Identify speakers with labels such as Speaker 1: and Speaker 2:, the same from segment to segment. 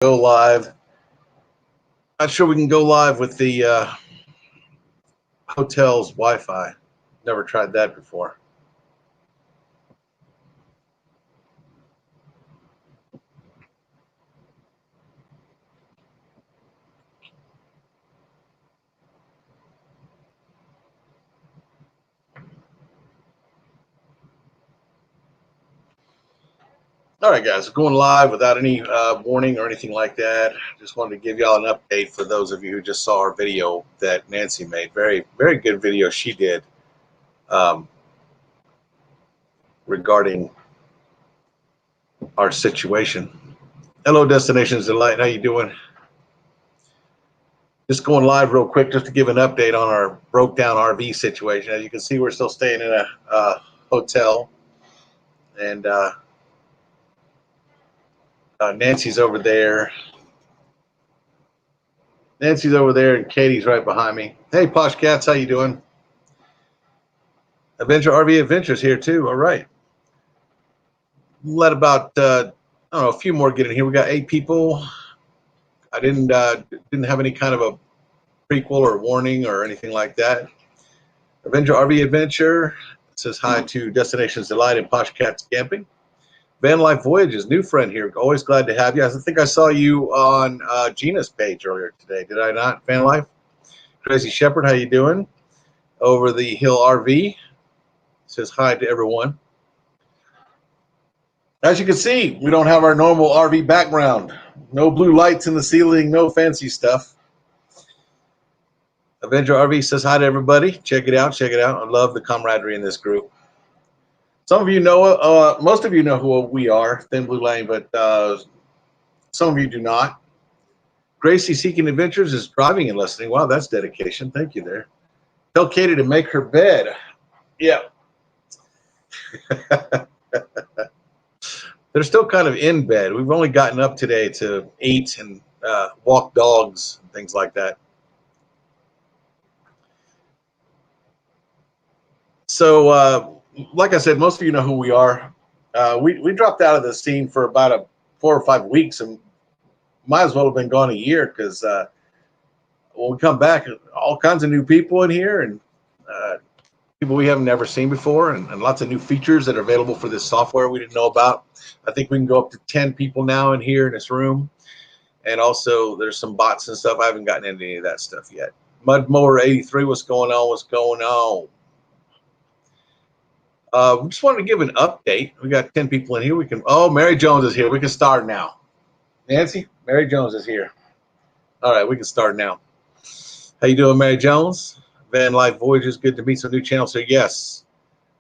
Speaker 1: Go live. Not sure we can go live with the hotel's Wi-Fi. Never tried that before. All right, guys, going live without any warning or anything like that. Just wanted to give y'all an update for those of you who just saw our video that Nancy made. Very, very good video she did regarding our situation. Hello, Destinations Delight. How you doing? Just going live real quick just to give an update on our broke down RV situation. As you can see, we're still staying in a hotel, and Nancy's over there. Nancy's over there, and Katie's right behind me. Hey, Posh Cats, how you doing? Adventure RV Adventures here too. All right. Let about I don't know, a few more get in here. We got 8 people. I didn't have any kind of a prequel or warning or anything like that. Adventure RV Adventure says hi to Destinations Delight and Posh Cats Camping. Van Life Voyages, new friend here. Always glad to have you. I think I saw you on Gina's page earlier today. Did I not? Van Life. Crazy Shepherd, how you doing? Over the Hill RV says hi to everyone. As you can see, we don't have our normal RV background. No blue lights in the ceiling, no fancy stuff. Avenger RV says hi to everybody. Check it out, check it out. I love the camaraderie in this group. Some of you know, most of you know who we are, Thin Blue Lane, but some of you do not. Gracie Seeking Adventures is driving and listening. Wow, that's dedication. Thank you there. Tell Katie to make her bed. Yeah. They're still kind of in bed. We've only gotten up today to eat and walk dogs and things like that. So, like I said, most of you know who we are. We dropped out of the scene for about 4 or 5 weeks, and might as well have been gone a year because when we come back, all kinds of new people in here and people we haven't never seen before, and lots of new features that are available for this software we didn't know about. I think we can go up to 10 people now in here in this room. And also there's some bots and stuff. I haven't gotten into any of that stuff yet. Mudmower 83, what's going on? What's going on? We just wanted to give an update. We got 10 people in here. We can. Oh, Mary Jones is here. We can start now. Nancy, Mary Jones is here. All right, we can start now. How you doing, Mary Jones? Van Life Voyages, good to meet some new channels. So yes,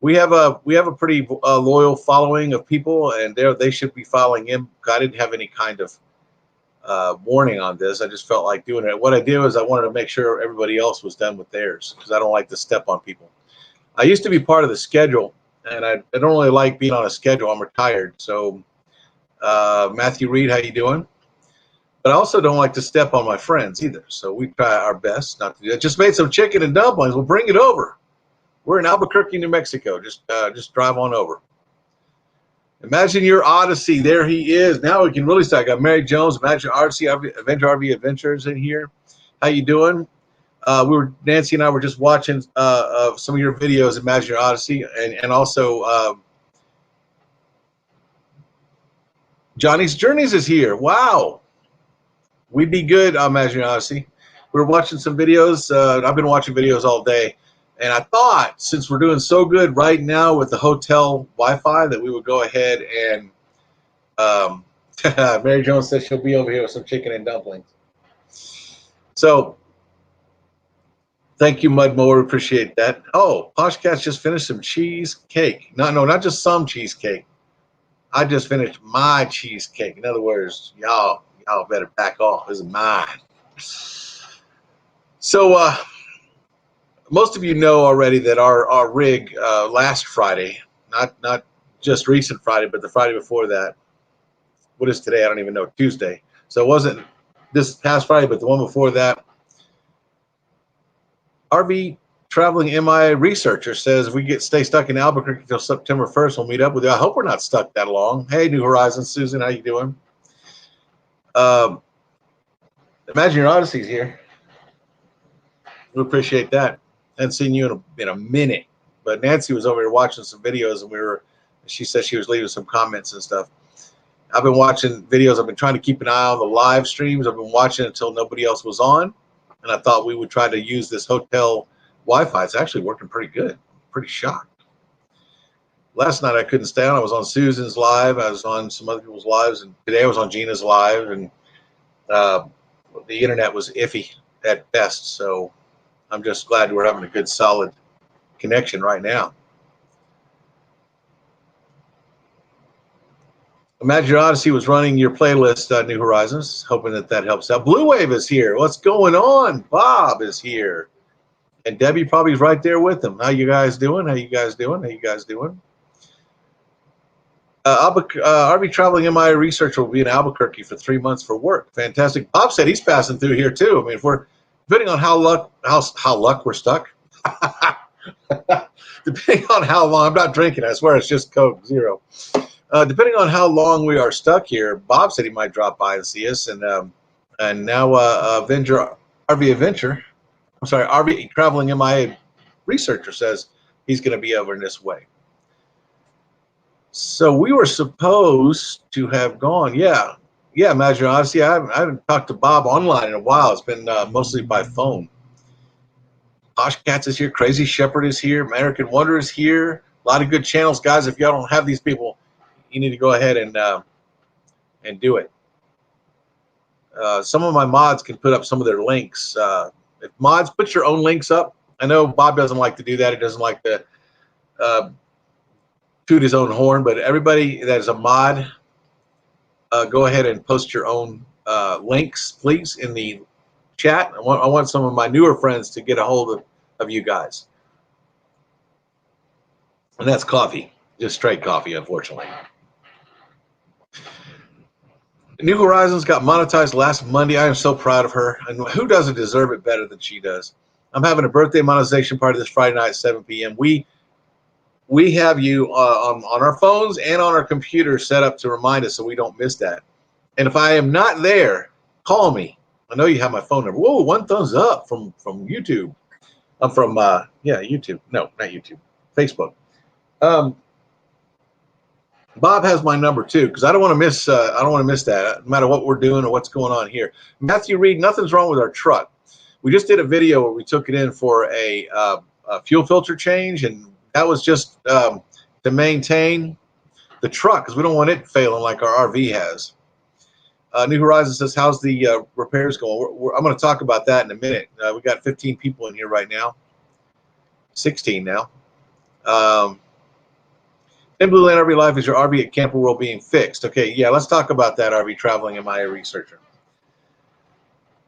Speaker 1: we have a pretty loyal following of people, and they should be following in. I didn't have any kind of warning on this. I just felt like doing it. What I did was I wanted to make sure everybody else was done with theirs because I don't like to step on people. I used to be part of the schedule, and I don't really like being on a schedule. I'm retired. So Matthew Reed, how you doing? But I also don't like to step on my friends either. So we try our best not to do that. Just made some chicken and dumplings. We'll bring it over. We're in Albuquerque, New Mexico. Just drive on over. Imagine your Odyssey. There he is. Now we can really start. I got Mary Jones, Imagine Odyssey, Adventure RV Adventures in here. How you doing? Nancy and I were just watching some of your videos, Imagine Your Odyssey, and also Johnny's Journeys is here. Wow. We'd be good, Imagine Your Odyssey. We were watching some videos. I've been watching videos all day. And I thought, since we're doing so good right now with the hotel Wi-Fi, that we would go ahead and Mary Jones says she'll be over here with some chicken and dumplings. So thank you, Mudmower. Appreciate that. Oh, Posh Cats just finished some cheesecake. No, not just some cheesecake. I just finished my cheesecake. In other words, y'all better back off. This is mine. So most of you know already that our rig last Friday, not just recent Friday, but the Friday before that. What is today? I don't even know. Tuesday. So it wasn't this past Friday, but the one before that. RV traveling MIA researcher says if we stay stuck in Albuquerque until September 1st, we'll meet up with you. I hope we're not stuck that long. Hey, New Horizons, Susan, how you doing? Um, Imagine Your Odyssey's here. We appreciate that. I hadn't seen you in a minute, but Nancy was over here watching some videos, and she said she was leaving some comments and stuff. I've been watching videos. I've been trying to keep an eye on the live streams. I've been watching until nobody else was on, and I thought we would try to use this hotel Wi-Fi. It's actually working pretty good. Pretty shocked. Last night I couldn't stay on. I was on Susan's live. I was on some other people's lives, and today I was on Gina's live, and the internet was iffy at best. So I'm just glad we're having a good, solid connection right now. Imagine Your Odyssey was running your playlist, New Horizons, hoping that helps out. Blue Wave is here. What's going on? Bob is here. And Debbie probably is right there with him. How you guys doing? How you guys doing? How you guys doing? RV Traveling MI researcher will be in Albuquerque for 3 months for work. Fantastic. Bob said he's passing through here too. I mean, if we're depending on how luck we're stuck. Depending on how long, I'm not drinking. I swear it's just Coke Zero. Depending on how long we are stuck here, Bob said he might drop by and see us. And now RV Traveling MIA researcher says he's going to be over in this way. So we were supposed to have gone. Yeah, Imagine Your Odyssey. I haven't talked to Bob online in a while. It's been mostly by phone. Posh Cats is here. Crazy Shepherd is here. American Wonder is here. A lot of good channels, guys. If y'all don't have these people, you need to go ahead and do it. Some of my mods can put up some of their links. If mods, put your own links up. I know Bob doesn't like to do that. He doesn't like to toot his own horn, but everybody that is a mod, go ahead and post your own links, please, in the chat. I want some of my newer friends to get a hold of you guys. And that's coffee, just straight coffee, unfortunately. New Horizons got monetized last Monday. I am so proud of her. And who doesn't deserve it better than she does? I'm having a birthday monetization party this Friday night at 7 p.m. We have you on our phones and on our computers set up to remind us so we don't miss that. And if I am not there, call me. I know you have my phone number. Whoa, 1 thumbs up from YouTube. I'm from YouTube. No, not YouTube. Facebook. Bob has my number too, because I don't want to miss. I don't want to miss that, no matter what we're doing or what's going on here. Matthew Reed, nothing's wrong with our truck. We just did a video where we took it in for a fuel filter change, and that was just to maintain the truck because we don't want it failing like our RV has. New Horizons says, "How's the repairs going?" I'm going to talk about that in a minute. We got 15 people in here right now, 16 now. In Blue Land RV Life, is your RV at Camper World being fixed? Okay, yeah, let's talk about that, RV Traveling MIA researcher.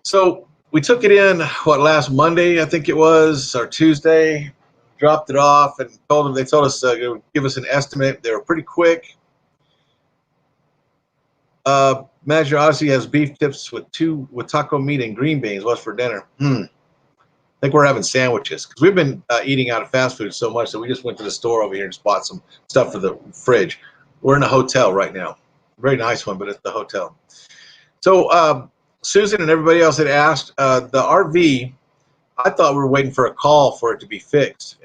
Speaker 1: So we took it in, last Monday, I think it was, or Tuesday, dropped it off and told them, they told us to give us an estimate. They were pretty quick. Imagine Your Odyssey has beef tips with taco meat and green beans. What's for dinner? I think we're having sandwiches because we've been eating out of fast food so much that we just went to the store over here and just bought some stuff for the fridge. We're in a hotel right now. Very nice one, but it's the hotel. So Susan and everybody else had asked, the RV, I thought we were waiting for a call for it to be fixed.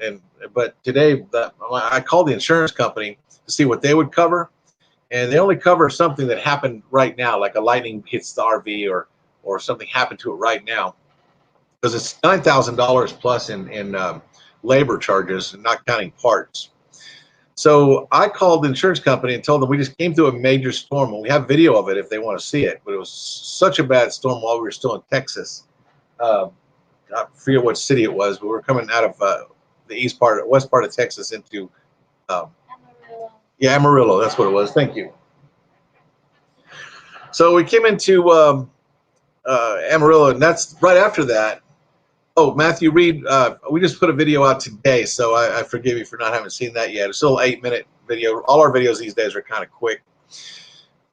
Speaker 1: But today I called the insurance company to see what they would cover. And they only cover something that happened right now, like a lightning hits the RV or something happened to it right now. Because it's $9,000 plus in labor charges, not counting parts. So I called the insurance company and told them we just came through a major storm, and we have video of it if they want to see it. But it was such a bad storm while we were still in Texas. I forget what city it was, but we were coming out of the west part of Texas into Amarillo. Yeah, Amarillo. That's what it was. Thank you. So we came into Amarillo, and that's right after that. Oh, Matthew Reed, we just put a video out today, so I forgive you for not having seen that yet. It's still an 8-minute video. All our videos these days are kind of quick.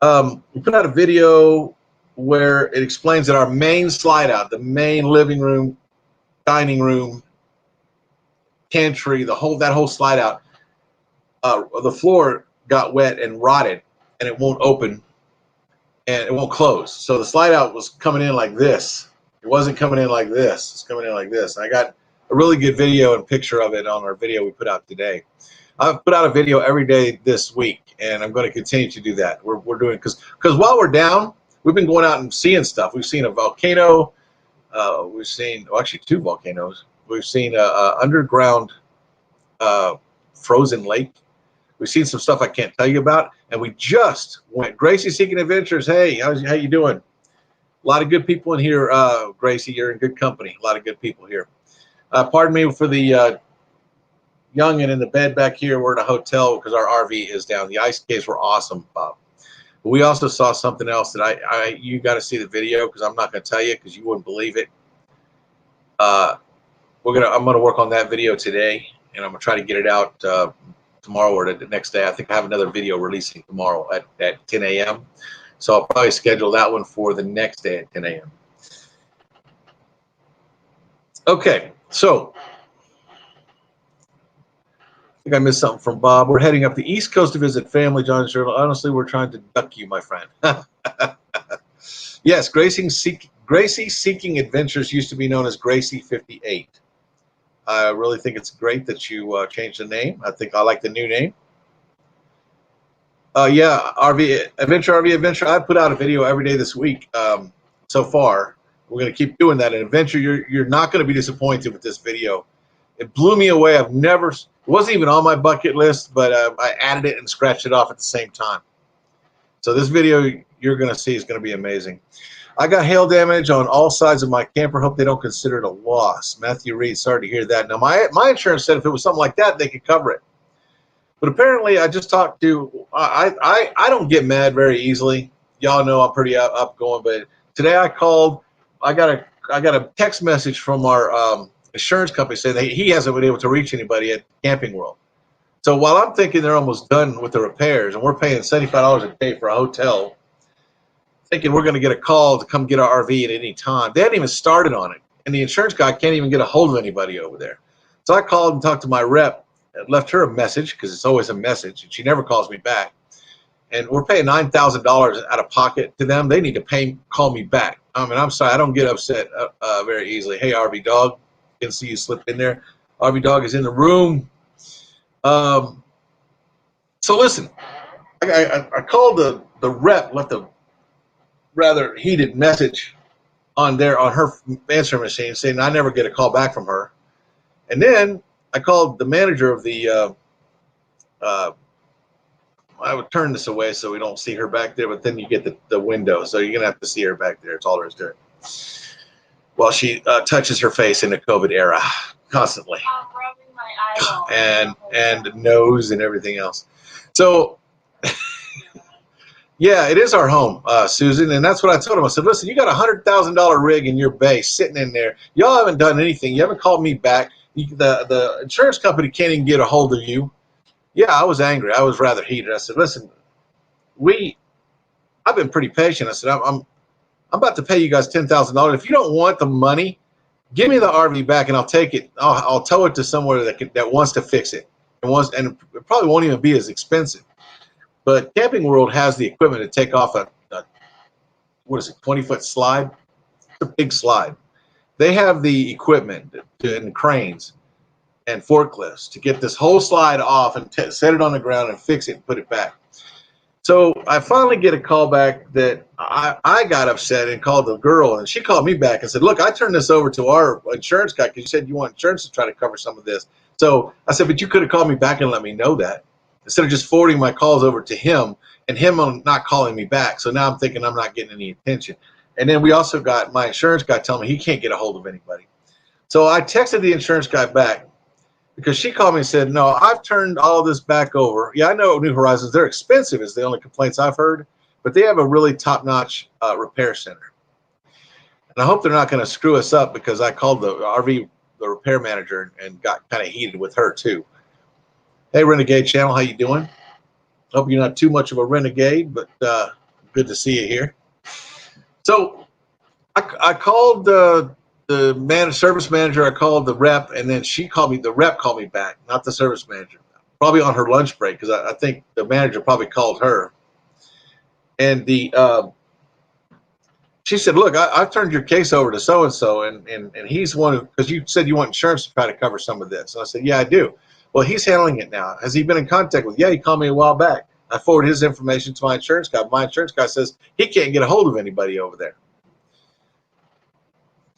Speaker 1: We put out a video where it explains that our main slide out, the main living room, dining room, pantry, that whole slide out, the floor got wet and rotted, and it won't open and it won't close. So the slide out was coming in like this. It wasn't coming in like this. It's coming in like this. I got a really good video and picture of it on our video we put out today. I've put out a video every day this week, and I'm going to continue to do that. We're doing because while we're down, we've been going out and seeing stuff. We've seen a volcano. We've seen actually 2 volcanoes. We've seen a underground frozen lake. We've seen some stuff I can't tell you about, and we just went. Gracie Seeking Adventures. Hey, how you doing? A lot of good people in here, Gracie. You're in good company. A lot of good people here. Pardon me for the youngin' in the bed back here. We're in a hotel because our RV is down. The ice caves were awesome, Bob. But we also saw something else that you got to see the video because I'm not going to tell you because you wouldn't believe it. I'm gonna work on that video today, and I'm gonna try to get it out tomorrow or the next day. I think I have another video releasing tomorrow at 10 a.m. So I'll probably schedule that one for the next day at 10 a.m. Okay, so I think I missed something from Bob. We're heading up the East Coast to visit family, John Shirley. Honestly, we're trying to duck you, my friend. Yes, Gracie Seeking Adventures used to be known as Gracie 58. I really think it's great that you changed the name. I think I like the new name. Yeah, RV Adventure. I put out a video every day this week so far. We're going to keep doing that. And Adventure, you're not going to be disappointed with this video. It blew me away. It wasn't even on my bucket list, but I added it and scratched it off at the same time. So this video you're going to see is going to be amazing. I got hail damage on all sides of my camper. Hope they don't consider it a loss. Matthew Reed, sorry to hear that. Now, my insurance said if it was something like that, they could cover it. But apparently, I just talked to, I don't get mad very easily. Y'all know I'm pretty upgoing, but today I called. I got a text message from our insurance company saying that he hasn't been able to reach anybody at Camping World. So while I'm thinking they're almost done with the repairs and we're paying $75 a day for a hotel, thinking we're going to get a call to come get our RV at any time. They hadn't even started on it, and the insurance guy can't even get a hold of anybody over there. So I called and talked to my rep, and left her a message because it's always a message, and she never calls me back. And we're paying $9,000 out of pocket to them. They need to call me back. I mean, I'm sorry, I don't get upset very easily. Hey, RV Dog, can see you slip in there. RV Dog is in the room. So listen, I called the rep, left a rather heated message on her answering machine saying I never get a call back from her. And then I called the manager of the I would turn this away so we don't see her back there, but then you get the window, so you're gonna have to see her back there. It's all there is to it. While she touches her face in the COVID era constantly,
Speaker 2: rubbing my eyeball
Speaker 1: and nose and everything else. So yeah, it is our home, Susan, and that's what I told him. I said, listen, you got $100,000 rig in your bay sitting in there. Y'all haven't done anything. You haven't called me back. The insurance company can't even get a hold of you. Yeah, I was angry. I was rather heated. I said, listen, I've been pretty patient. I said, I'm about to pay you guys $10,000. If you don't want the money, give me the RV back and I'll take it. I'll tow it to somewhere that wants to fix it and it probably won't even be as expensive. But Camping World has the equipment to take off a 20-foot slide? It's a big slide. They have the equipment and cranes and forklifts to get this whole slide off and set it on the ground and fix it and put it back. So I finally get a call back that I got upset and called the girl, and she called me back and said, look, I turned this over to our insurance guy because you said you want insurance to try to cover some of this. So I said, but you could have called me back and let me know that, instead of just forwarding my calls over to him and him not calling me back. So now I'm thinking I'm not getting any attention. And then we also got my insurance guy telling me he can't get a hold of anybody. So I texted the insurance guy back because she called me and said, no, I've turned all this back over. Yeah, I know New Horizons, they're expensive is the only complaints I've heard, but they have a really top-notch repair center. And I hope they're not going to screw us up because I called the repair manager and got kind of heated with her too. Hey, Renegade Channel, how you doing? Hope you're not too much of a renegade, but good to see you here. So I called the service manager. I called the rep, and then she called me. The rep called me back, not the service manager. Probably on her lunch break because I think the manager probably called her. And the she said, look, I've turned your case over to so-and-so, and he's one of, because you said you want insurance to try to cover some of this. And I said, yeah, I do. Well, he's handling it now. Has he been in contact with? Yeah, he called me a while back. I forwarded his information to my insurance guy. My insurance guy says he can't get a hold of anybody over there.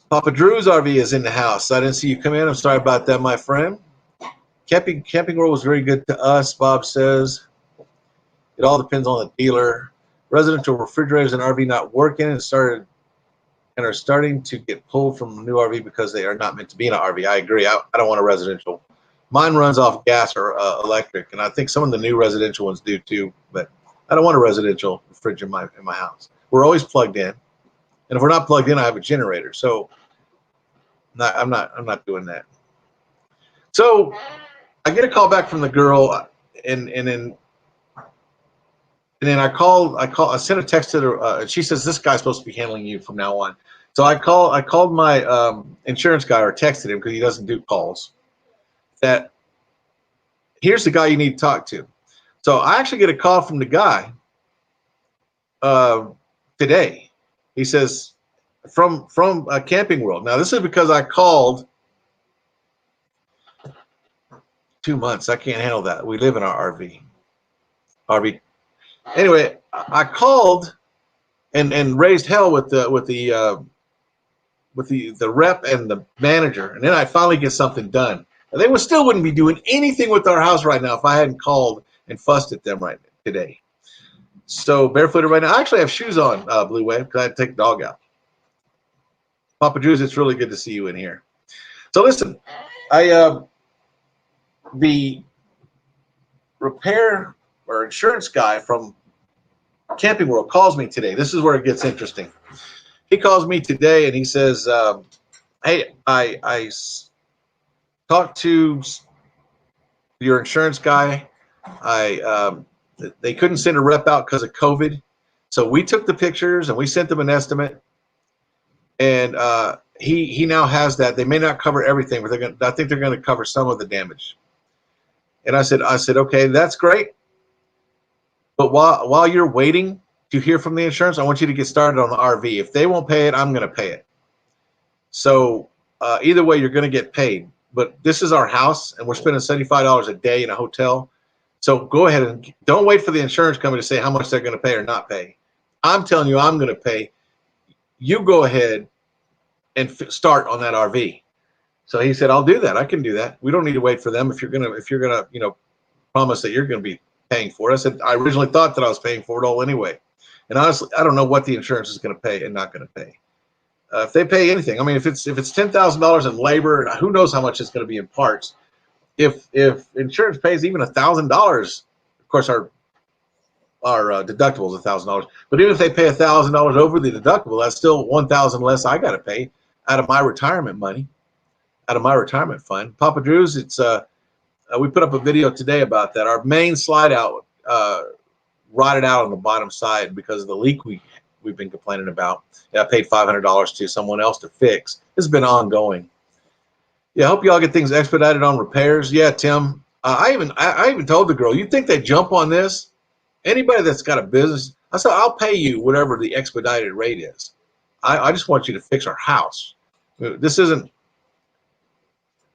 Speaker 1: Papa Drew's RV is in the house. I didn't see you come in. I'm sorry about that, my friend. Camping World was very good to us, Bob says. It all depends on the dealer. Residential refrigerators and RV not working and are starting to get pulled from a new RV because they are not meant to be in an RV. I agree. I don't want a residential. Mine runs off gas or electric, and I think some of the new residential ones do too. But I don't want a residential fridge in my house. We're always plugged in, and if we're not plugged in, I have a generator. So I'm not doing that. So I get a call back from the girl, and then I sent a text to her, and she says, this guy's supposed to be handling you from now on. So I called my insurance guy, or texted him, because he doesn't do calls, that here's the guy you need to talk to. So I actually get a call from the guy today. He says, from Camping World. Now, this is because I called 2 months. I can't handle that. We live in our RV. Anyway, I called and raised hell with the rep and the manager, and then I finally get something done. And they still wouldn't be doing anything with our house right now if I hadn't called and fussed at them right today. So barefooted right now. I actually have shoes on, Blue Wave, because I had to take the dog out. Papa Drew's, it's really good to see you in here. So listen, the repair or insurance guy from Camping World calls me today. This is where it gets interesting. He calls me today and he says, hey, I talked to your insurance guy. They couldn't send a rep out because of COVID. So we took the pictures and we sent them an estimate. And he now has that. They may not cover everything, but I think they're going to cover some of the damage. And I said, okay, that's great. But while you're waiting to hear from the insurance, I want you to get started on the RV. If they won't pay it, I'm going to pay it. So either way, you're going to get paid. But this is our house, and we're spending $75 a day in a hotel. So go ahead and don't wait for the insurance company to say how much they're going to pay or not pay. I'm telling you, I'm going to pay. You go ahead and start on that RV. So he said, I'll do that. I can do that. We don't need to wait for them if you're gonna promise that you're going to be paying for it. I said, I originally thought that I was paying for it all anyway. And honestly, I don't know what the insurance is going to pay and not going to pay. If they pay anything, I mean, if it's $10,000 in labor, who knows how much it's going to be in parts. If insurance pays even $1,000, of course our deductible is $1,000. But even if they pay $1,000 over the deductible, that's still $1,000 less I got to pay out of my retirement money, out of my retirement fund. Papa Drew's, it's we put up a video today about that. Our main slide out rotted out on the bottom side because of the leak we've been complaining about. Yeah, I paid $500 to someone else to fix. This has been ongoing. Yeah, I hope y'all get things expedited on repairs. Yeah, Tim. I even told the girl, you think they jump on this? Anybody that's got a business, I said, I'll pay you whatever the expedited rate is. I just want you to fix our house. This isn't,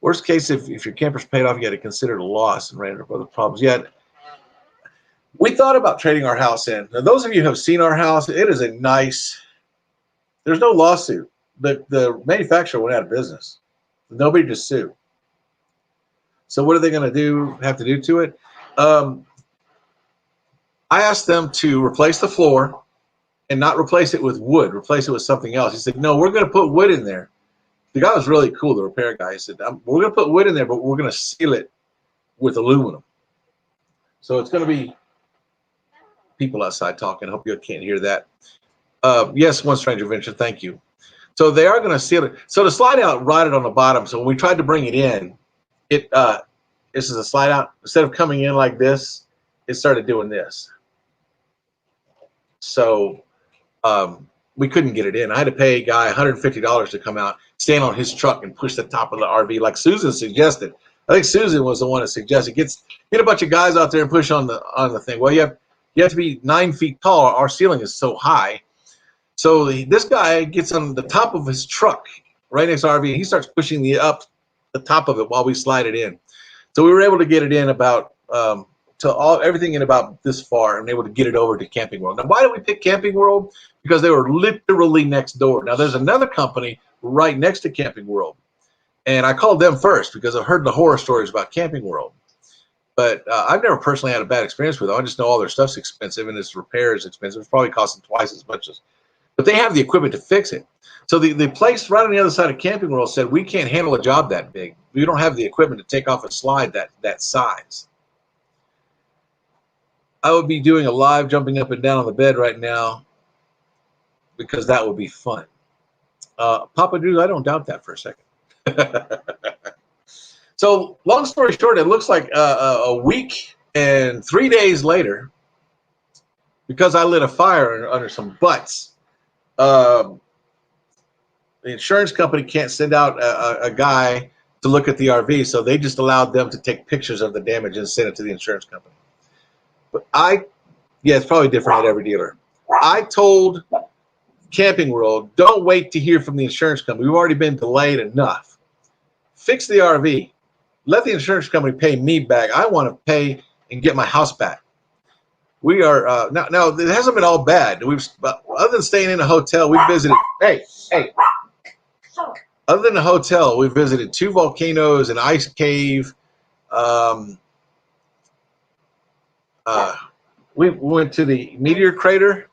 Speaker 1: worst case, if your camper's paid off, you got to consider the loss and ran into other problems. Yet, we thought about trading our house in. Now, those of you who have seen our house, it is a nice, there's no lawsuit. The manufacturer went out of business. Nobody to sue. So what are they going to have to do to it? I asked them to replace the floor and not replace it with wood, replace it with something else. He said, no, we're going to put wood in there. The guy was really cool, the repair guy. He said, we're going to put wood in there, but we're going to seal it with aluminum. So it's going to be people outside talking. I hope you can't hear that. Yes, One Stranger Venture, thank you. So they are going to seal it. So the slide out rotted on the bottom. So when we tried to bring it in, this is a slide out. Instead of coming in like this, it started doing this. So we couldn't get it in. I had to pay a guy $150 to come out, stand on his truck, and push the top of the RV like Susan suggested. I think Susan was the one that suggested get a bunch of guys out there and push on the thing. Well, you have to be 9 feet tall. Our ceiling is so high. So this guy gets on the top of his truck right next to the RV, and he starts pushing the top of it while we slide it in. So we were able to get it in about everything in about this far, and able to get it over to Camping World. Now, why did we pick Camping World? Because they were literally next door. Now, there's another company right next to Camping World, and I called them first because I've heard the horror stories about Camping World. But I've never personally had a bad experience with them. I just know all their stuff's expensive, and its repair is expensive. It's probably costing twice as much as. But they have the equipment to fix it. So the place right on the other side of Camping World said, we can't handle a job that big. We don't have the equipment to take off a slide that size. I would be doing a live jumping up and down on the bed right now because that would be fun. Papa Drew, I don't doubt that for a second. So long story short, it looks like a week and 3 days later, because I lit a fire under some butts, the insurance company can't send out a guy to look at the RV, so they just allowed them to take pictures of the damage and send it to the insurance company. But it's probably different at every dealer. I told Camping World, don't wait to hear from the insurance company. We've already been delayed enough. Fix the RV. Let the insurance company pay me back. I want to pay and get my house back. We are now. It hasn't been all bad. Other than staying in a hotel, we visited. Hey. Other than a hotel, we visited 2 volcanoes, an ice cave. We went to the meteor crater,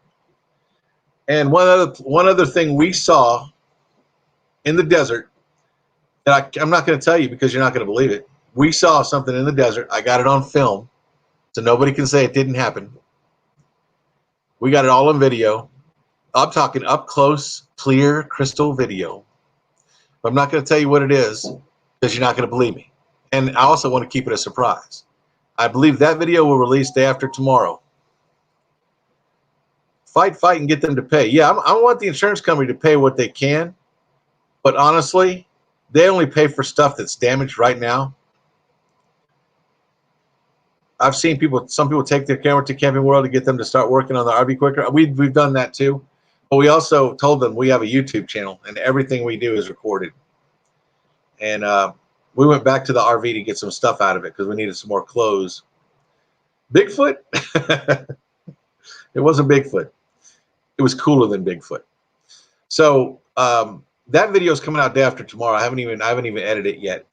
Speaker 1: and one other thing we saw in the desert that I'm not going to tell you because you're not going to believe it. We saw something in the desert. I got it on film, so nobody can say it didn't happen. We got it all on video. I'm talking up close, clear, crystal video. But I'm not going to tell you what it is because you're not going to believe me. And I also want to keep it a surprise. I believe that video will release day after tomorrow. Fight, and get them to pay. Yeah, I want the insurance company to pay what they can. But honestly, they only pay for stuff that's damaged right now. I've seen some people take their camera to Camping World to get them to start working on the RV quicker. We've done that too. But we also told them we have a YouTube channel and everything we do is recorded. And we went back to the RV to get some stuff out of it because we needed some more clothes. Bigfoot? It wasn't Bigfoot. It was cooler than Bigfoot. So that video is coming out day after tomorrow. I haven't even edited it yet.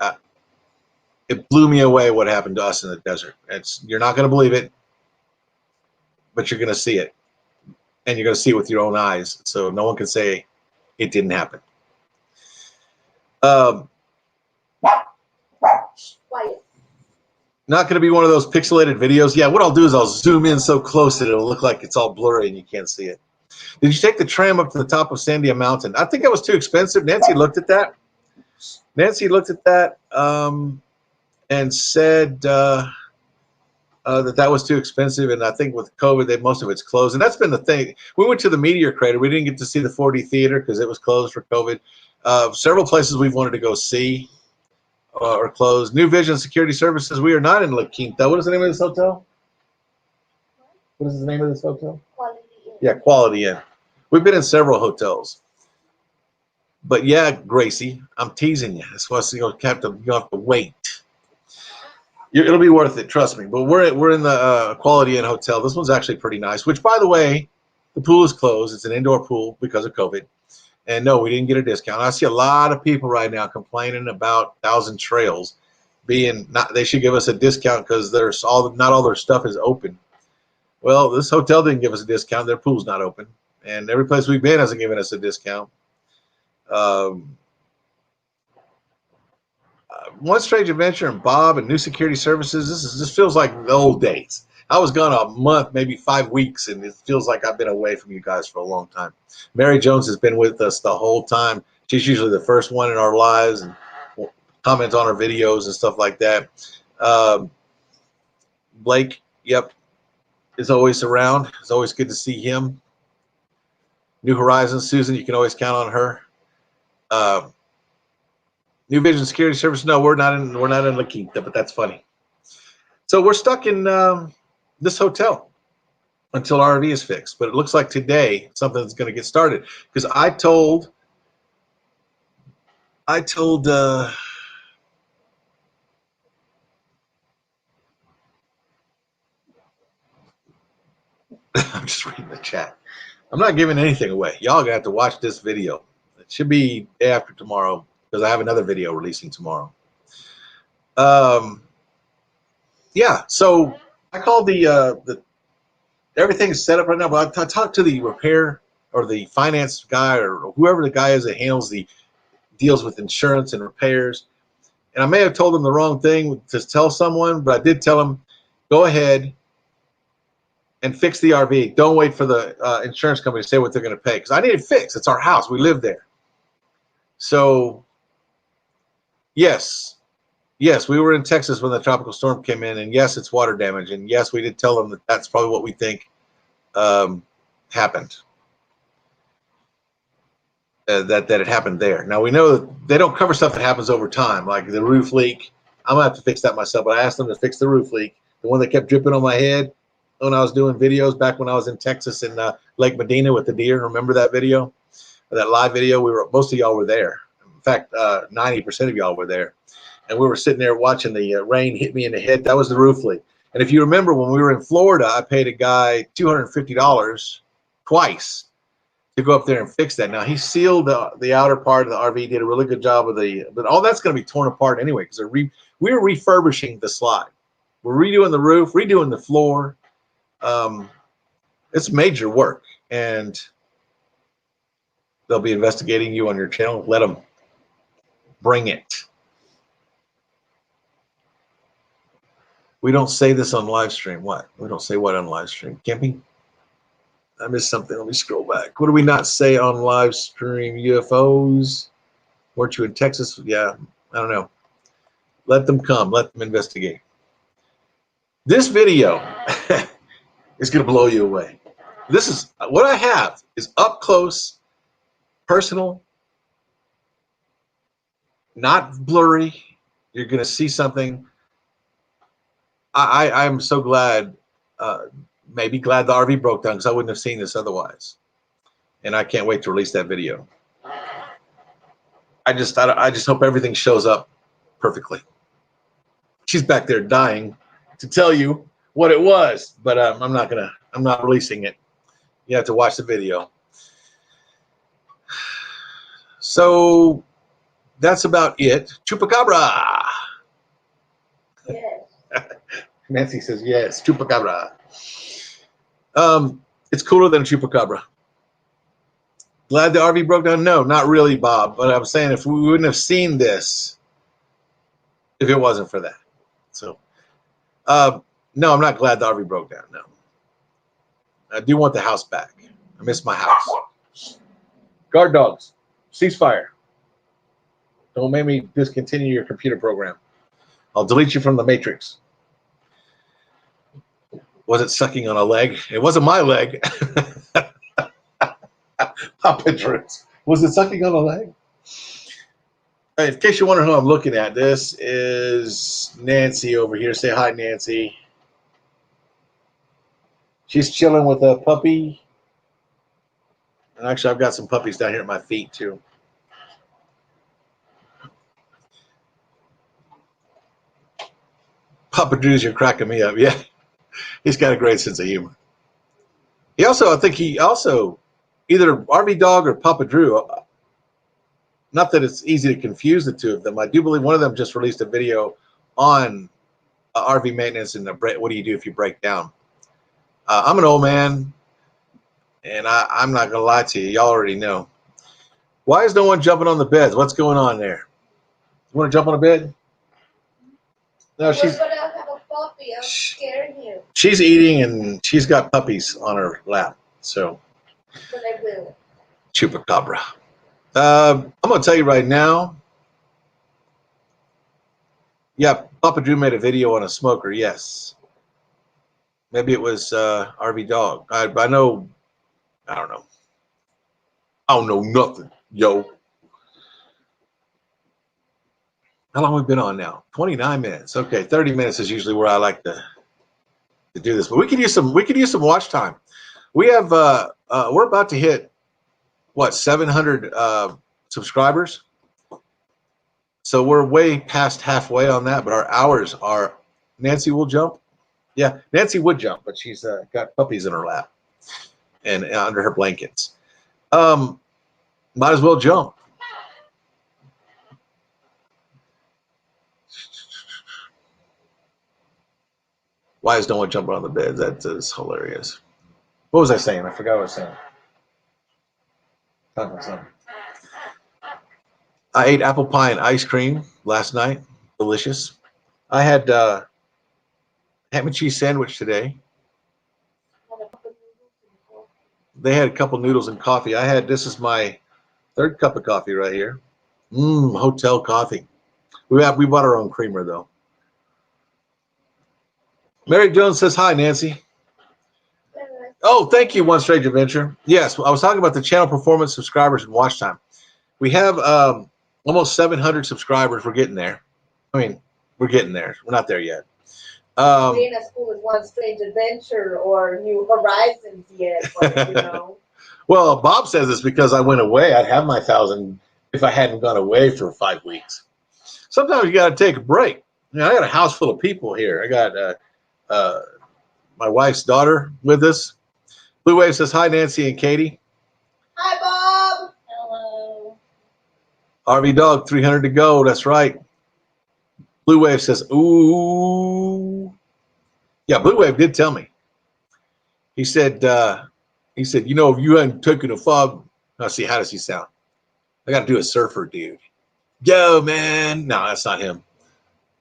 Speaker 1: It blew me away what happened to us in the desert. You're not going to believe it, but you're going to see it. And you're going to see it with your own eyes. So no one can say it didn't happen. Not going to be one of those pixelated videos. Yeah, what I'll do is I'll zoom in so close that it'll look like it's all blurry and you can't see it. Did you take the tram up to the top of Sandia Mountain? I think that was too expensive. Nancy looked at that. And said that was too expensive. And I think with COVID, most of it's closed. And that's been the thing. We went to the meteor crater. We didn't get to see the 4D theater because it was closed for COVID. Several places we've wanted to go see are closed. New Vision Security Services. We are not in La Quinta. What is the name of this hotel? What is the name of this hotel?
Speaker 2: Quality Inn.
Speaker 1: Yeah, Quality Inn. We've been in several hotels. But yeah, Gracie, I'm teasing you. That's why you have to wait. It'll be worth it, trust me. But we're in the Quality Inn hotel. This one's actually pretty nice. Which, by the way, the pool is closed. It's an indoor pool because of COVID. And no, we didn't get a discount. I see a lot of people right now complaining about Thousand Trails being not. They should give us a discount because not all their stuff is open. Well, this hotel didn't give us a discount. Their pool's not open, and every place we've been hasn't given us a discount. One Strange Adventure and Bob and New Security Services. This feels like the old days. I was gone a month, maybe 5 weeks, and it feels like I've been away from you guys for a long time. Mary Jones has been with us the whole time. She's usually the first one in our lives and comments on our videos and stuff like that. Blake, yep, is always around. It's always good to see him. New Horizons, Susan, you can always count on her. New Vision Security Service. No, we're not in La Quinta, but that's funny. So we're stuck in this hotel. until RV is fixed. But it looks like today something's going to get started because I told I'm just reading the chat. I'm not giving anything away. Y'all gonna have to watch this video. It should be day after tomorrow because I have another video releasing tomorrow. Yeah. So I called the everything's set up right now. But I talked to the repair or the finance guy or whoever the guy is that handles the deals with insurance and repairs. And I may have told him the wrong thing to tell someone, but I did tell him, go ahead and fix the RV. Don't wait for the insurance company to say what they're going to pay because I need it fixed. It's our house. We live there. So, yes, we were in Texas when the tropical storm came in, and yes, it's water damage. And yes, we did tell them that that's probably what we think happened. That it happened there. Now we know that they don't cover stuff that happens over time, like the roof leak. I'm gonna have to fix that myself. But I asked them to fix the roof leak, the one that kept dripping on my head when I was doing videos back when I was in Texas in Lake Medina with the deer. Remember that video, that live video? Most of y'all were there. In fact, 90% of y'all were there, and we were sitting there watching the rain hit me in the head. That was the roof leak. And if you remember, when we were in Florida, I paid a guy $250 twice to go up there and fix that. Now he sealed the outer part of the RV, did a really good job of but all that's going to be torn apart anyway because we're refurbishing the slide. We're redoing the roof, redoing the floor. It's major work, and they'll be investigating you on your channel. Let them bring it. We don't say this on live stream. What? We don't say what on live stream? Camping? I missed something. Let me scroll back. What do we not say on live stream? UFOs? Weren't you in Texas? Yeah, I don't know. Let them come. Let them investigate. This video is going to blow you away. This is what I have is up close, personal, not blurry. You're going to see something. I'm so glad. Maybe glad the RV broke down because I wouldn't have seen this otherwise. And I can't wait to release that video. I just hope everything shows up perfectly. She's back there dying to tell you what it was, but I'm not releasing it. You have to watch the video. So that's about it. Chupacabra.
Speaker 2: Yes.
Speaker 1: Nancy says yes, chupacabra. It's cooler than a chupacabra. Glad the RV broke down? No, not really, Bob. But I'm saying if we wouldn't have seen this if it wasn't for that. So, no, I'm not glad the RV broke down. No. I do want the house back. I miss my house. Guard dogs, ceasefire. Don't make me discontinue your computer program. I'll delete you from the matrix. Was it sucking on a leg? It wasn't my leg. Papa Drews. Was it sucking on a leg? In case you wonder who I'm looking at, this is Nancy over here. Say hi, Nancy. She's chilling with a puppy. And actually, I've got some puppies down here at my feet, too. Papa Drews, you're cracking me up. Yeah. He's got a great sense of humor. I think he also, either RV Dog or Papa Drew, not that it's easy to confuse the two of them. I do believe one of them just released a video on RV maintenance and what do you do if you break down. I'm an old man, and I'm not going to lie to you. Y'all already know. Why is no one jumping on the beds? What's going on there? You want to jump on a bed? No, she's...
Speaker 2: I'm scaring you.
Speaker 1: She's eating and she's got puppies on her lap. So,
Speaker 2: But I will.
Speaker 1: Chupacabra. I'm going to tell you right now. Yeah, Papa Drew made a video on a smoker. Yes. Maybe it was RV Dog. I know. I don't know. I don't know nothing, yo. How long have we been on now? 29 minutes. Okay, 30 minutes is usually where I like to do this. But we could use some watch time. We have we're about to hit what 700 subscribers. So we're way past halfway on that, but our hours are. Nancy will jump. Yeah, Nancy would jump, but she's got puppies in her lap and under her blankets. Might as well jump. Why is no one jumping on the bed? That is hilarious. What was I saying? I forgot what I was saying. Talking about something. I ate apple pie and ice cream last night. Delicious. I had ham and cheese sandwich today. They had a couple noodles and coffee. This is my third cup of coffee right here. Hotel coffee. We bought our own creamer though. Mary Jones says hi, Nancy. Oh, thank you, One Strange Adventure. Yes, I was talking about the channel performance, subscribers, and watch time. We have almost 700 subscribers. We're getting there. I mean, we're getting there. We're not there yet.
Speaker 2: Being at school is One Strange Adventure or New Horizons yet, but, you know.
Speaker 1: Well, Bob says it's because I went away. I'd have my 1,000 if I hadn't gone away for 5 weeks. Sometimes you got to take a break. You know, I got a house full of people here. I got my wife's daughter with us. Blue Wave says hi, Nancy and Katie.
Speaker 2: Hi, Bob. Hello.
Speaker 1: RV Dog, 300 to go. That's right. Blue Wave says, ooh. Yeah, Blue Wave did tell me. He said, you know, if you hadn't taken a fob. Let's see, how does he sound? I got to do a surfer dude. Yo, man. No, that's not him.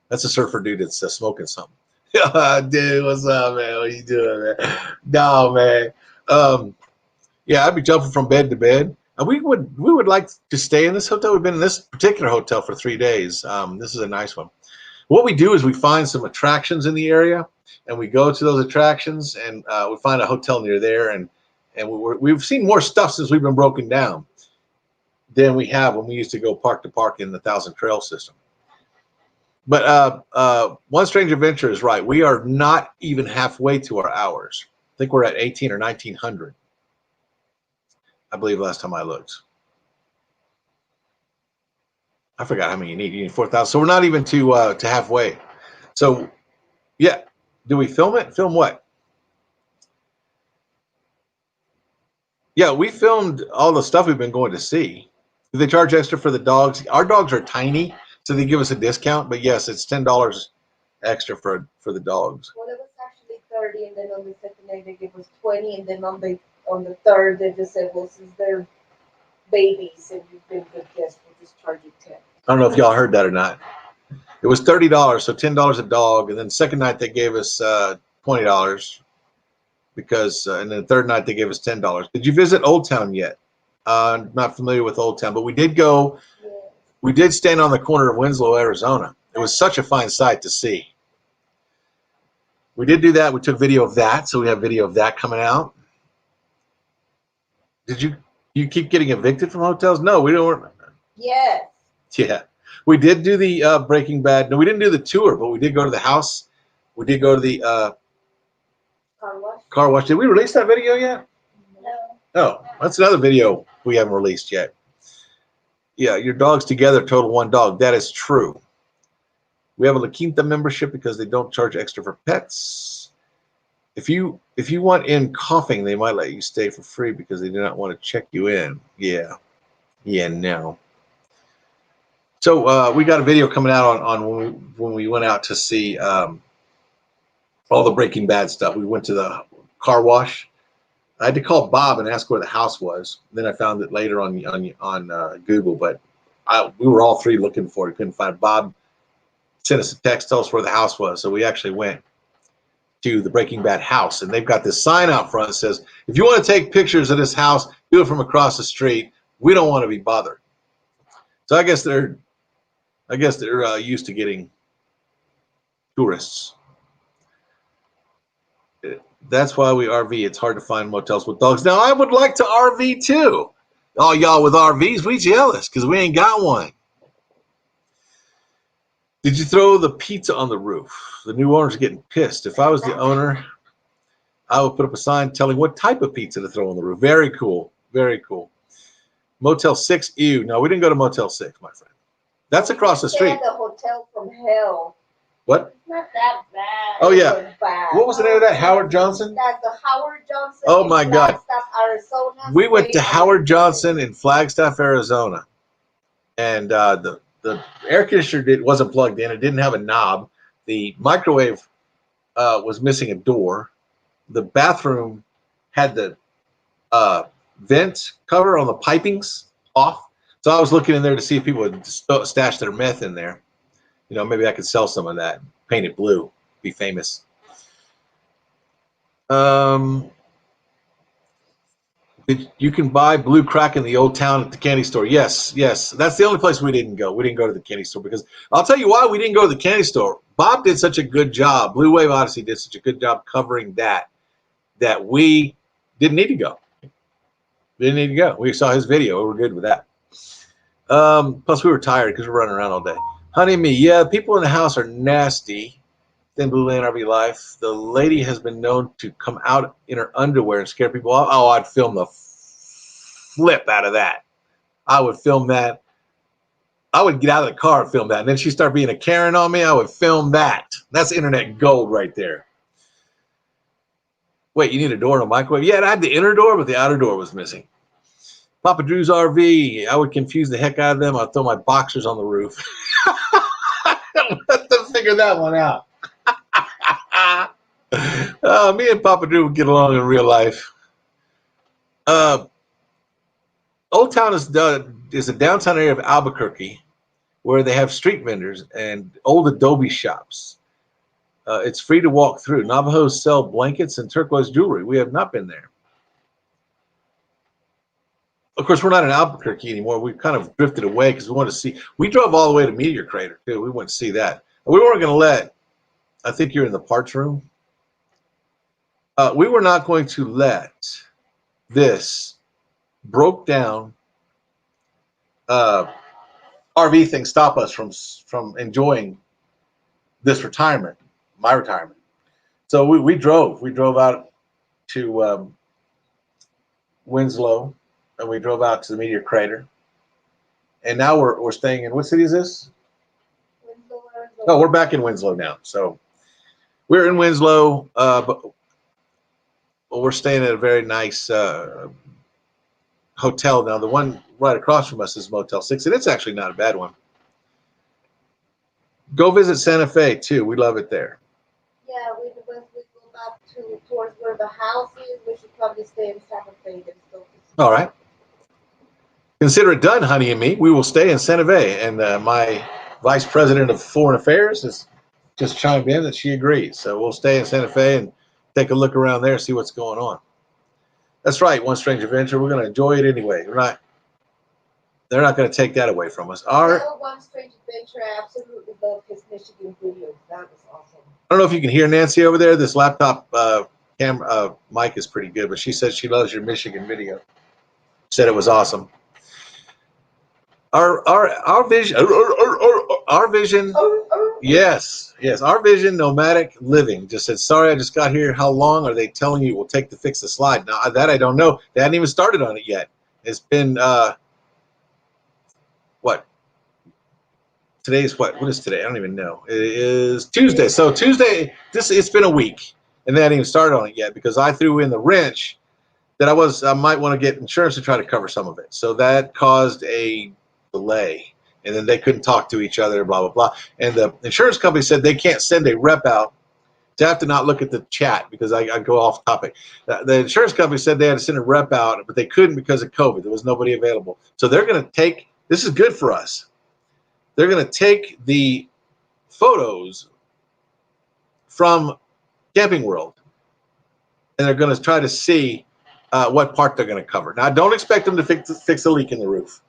Speaker 1: That's a surfer dude that's smoking something. Dude, what's up, man? What you doing, man? No, man. Yeah, I'd be jumping from bed to bed. We would like to stay in this hotel. We've been in this particular hotel for 3 days. This is a nice one. What we do is we find some attractions in the area, and we go to those attractions, and we find a hotel near there, and we've seen more stuff since we've been broken down than we have when we used to go park to park in the Thousand Trail system. But One Strange Adventure is right. We are not even halfway to our hours. I think we're at 18 or 1900. I believe last time I looked. I forgot how many you need. You need 4,000. So we're not even to halfway. So, yeah. Do we film it? Film what? Yeah, we filmed all the stuff we've been going to see. Do they charge extra for the dogs? Our dogs are tiny, so they give us a discount. But yes, it's $10 extra for the dogs.
Speaker 2: Well, it was actually 30, and then on the second day they gave us 20, and then on the third they just said, well, since they're babies and you've been good guests, we'll just charge you 10.
Speaker 1: I don't know if y'all heard that or not. It was $30, so $10 a dog, and then second night they gave us $20 because, and then the third night they gave us $10. Did you visit Old Town yet? Not familiar with Old Town, but we did go.
Speaker 2: Yeah.
Speaker 1: We did stand on the corner of Winslow, Arizona. It was such a fine sight to see. We did do that. We took video of that, so we have video of that coming out. Did you keep getting evicted from hotels? No, we don't.
Speaker 2: Yes.
Speaker 1: Yeah. We did do the Breaking Bad. No, we didn't do the tour, but we did go to the house. We did go to the car wash. Did we release that video yet?
Speaker 2: No.
Speaker 1: Oh, that's another video we haven't released yet. Yeah, your dogs together total one dog. That is true. We have a La Quinta membership because they don't charge extra for pets. If you want in coughing, they might let you stay for free because they do not want to check you in. Yeah. Yeah, no. So we got a video coming out on when we went out to see all the Breaking Bad stuff. We went to the car wash. I had to call Bob and ask where the house was. Then I found it later on Google, but we were all three looking for it. Couldn't find it. Bob sent us a text, tell us where the house was. So we actually went to the Breaking Bad house, and they've got this sign out front that says, if you want to take pictures of this house, do it from across the street. We don't want to be bothered. So I guess they're used to getting tourists. That's why we RV. It's hard to find motels with dogs. Now, I would like to RV too. All y'all with RVs, we jealous because we ain't got one. Did you throw the pizza on the roof? The new owner's getting pissed. If I was the owner, I will put up a sign telling what type of pizza to throw on the roof. Very cool. Very cool. Motel 6, ew. No, we didn't go to Motel 6, my friend. That's across the street.
Speaker 2: The hotel from hell.
Speaker 1: What?
Speaker 2: It's not that bad.
Speaker 1: Oh, yeah. What was the name of that? Howard Johnson?
Speaker 2: That's the Howard Johnson.
Speaker 1: Oh, my God.
Speaker 2: Flagstaff, Arizona.
Speaker 1: We went to Howard Johnson in Flagstaff, Arizona. And the air conditioner wasn't plugged in. It didn't have a knob. The microwave was missing a door. The bathroom had the vent cover on the pipings off. So I was looking in there to see if people would stash their meth in there. You know, maybe I could sell some of that, paint it blue, be famous. You can buy blue crack in the old town at the candy store. Yes, yes. That's the only place we didn't go. We didn't go to the candy store because I'll tell you why we didn't go to the candy store. Bob did such a good job. Blue Wave Odyssey did such a good job covering that we didn't need to go. We didn't need to go. We saw his video. We were good with that. Plus, we were tired because we were running around all day. Honey and me, yeah, people in the house are nasty. Thin Blue Lane RV Life. The lady has been known to come out in her underwear and scare people off. Oh, I'd film the flip out of that. I would film that. I would get out of the car and film that. And then she'd start being a Karen on me. I would film that. That's internet gold right there. Wait, you need a door and a microwave? Yeah, I had the inner door, but the outer door was missing. Papa Drew's RV. I would confuse the heck out of them. I'd throw my boxers on the roof. I'll have to figure that one out. Me and Papa Drew would get along in real life. Old Town is a downtown area of Albuquerque where they have street vendors and old adobe shops. It's free to walk through. Navajos sell blankets and turquoise jewelry. We have not been there. Of course, we're not in Albuquerque anymore. We've kind of drifted away because we wanted to see. We drove all the way to Meteor Crater, too. We went to see that. We weren't going to let, I think you're in the parts room. We were not going to let this broke down RV thing stop us from enjoying this retirement, my retirement. So we drove out to Winslow, and we drove out to the Meteor Crater, and now we're staying in, what city is this?
Speaker 2: Winslow, Arizona.
Speaker 1: Oh, we're back in Winslow now. So we're in Winslow, but we're staying at a very nice hotel now. The one right across from us is Motel 6, and it's actually not a bad one. Go visit Santa Fe, too. We love it there.
Speaker 2: Yeah, we go back towards where the house is. We should probably stay in Santa Fe.
Speaker 1: All right. Consider it done, honey and me. We will stay in Santa Fe. And my vice president of foreign affairs has just chimed in that she agrees. So we'll stay in Santa Fe and take a look around there, see what's going on. That's right, One Strange Adventure. We're going to enjoy it anyway. They're not going to take that away from us.
Speaker 2: One Strange Adventure, I absolutely love his Michigan video. That was awesome.
Speaker 1: I don't know if you can hear Nancy over there. This laptop camera mic is pretty good, but she said she loves your Michigan video. Said it was awesome. Our vision, yes, our vision, nomadic living. Just said, sorry, I just got here. How long are they telling you it will take to fix the slide? Now that I don't know. They hadn't even started on it yet. It's been what? Today's what? What is today? I don't even know. It is Tuesday. So Tuesday, it's been a week, and they hadn't even started on it yet because I threw in the wrench that I might want to get insurance to try to cover some of it. So that caused a delay, and then they couldn't talk to each other, blah, blah, blah. And the insurance company said they can't send a rep out. To have to not look at the chat because I go off topic. The insurance company said they had to send a rep out, but they couldn't because of COVID. There was nobody available. So they're going to take, this is good for us. They're going to take the photos from Camping World, and they're going to try to see what part they're going to cover. Now, I don't expect them to fix a leak in the roof,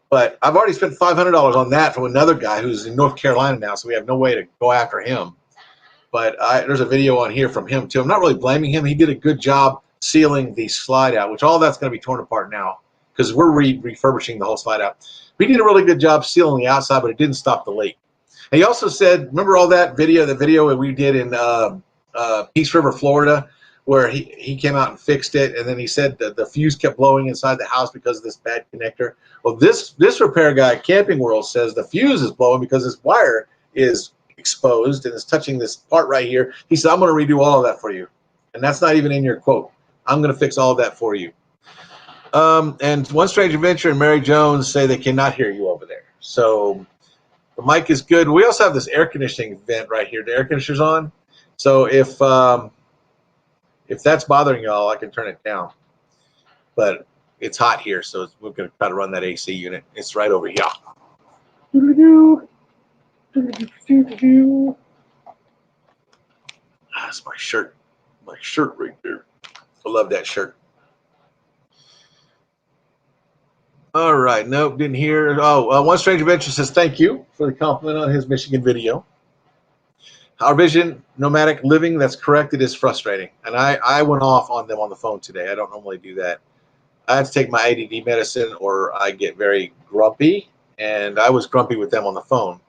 Speaker 1: but I've already spent $500 on that from another guy who's in North Carolina now, so we have no way to go after him. But there's a video on here from him, too. I'm not really blaming him. He did a good job sealing the slide out, which all that's going to be torn apart now because we're refurbishing the whole slide out. He did a really good job sealing the outside, but it didn't stop the leak. And he also said, remember all that video, the video that we did in Peace River, Florida, where he came out and fixed it, and then he said that the fuse kept blowing inside the house because of this bad connector. Well, this repair guy at Camping World says the fuse is blowing because this wire is exposed and is touching this part right here. He said, I'm going to redo all of that for you. And that's not even in your quote. I'm going to fix all of that for you. And One Strange Adventure and Mary Jones say they cannot hear you over there. So the mic is good. We also have this air conditioning vent right here. The air conditioner's on. So if that's bothering y'all, I can turn it down. But it's hot here, so we're going to try to run that AC unit. It's right over here. That's my shirt. My shirt right there. I love that shirt. All right. Nope, didn't hear. Oh, One Strange Adventure says thank you for the compliment on his Michigan video. Our vision, nomadic living, that's correct. It is frustrating. And I went off on them on the phone today. I don't normally do that. I have to take my ADD medicine or I get very grumpy. And I was grumpy with them on the phone.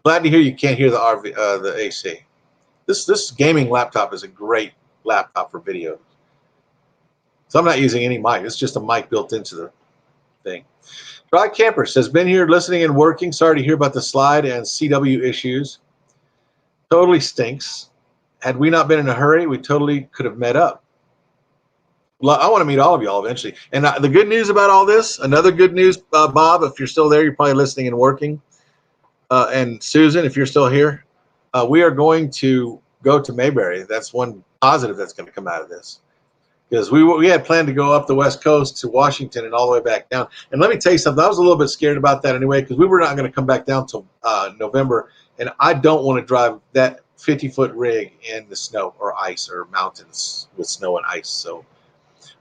Speaker 1: Glad to hear you can't hear the AC. This gaming laptop is a great laptop for video. So I'm not using any mic. It's just a mic built into the thing. Dry Camper says, been here listening and working. Sorry to hear about the slide and CW issues. Totally stinks. Had we not been in a hurry, we totally could have met up. I want to meet all of y'all eventually. And the good news about all this, another good news, Bob, if you're still there, you're probably listening and working. And Susan, if you're still here, we are going to go to Mayberry. That's one positive that's going to come out of this. Because we had planned to go up the West Coast to Washington and all the way back down. And let me tell you something. I was a little bit scared about that anyway because we were not going to come back down till November. And I don't want to drive that 50-foot rig in the snow or ice or mountains with snow and ice. So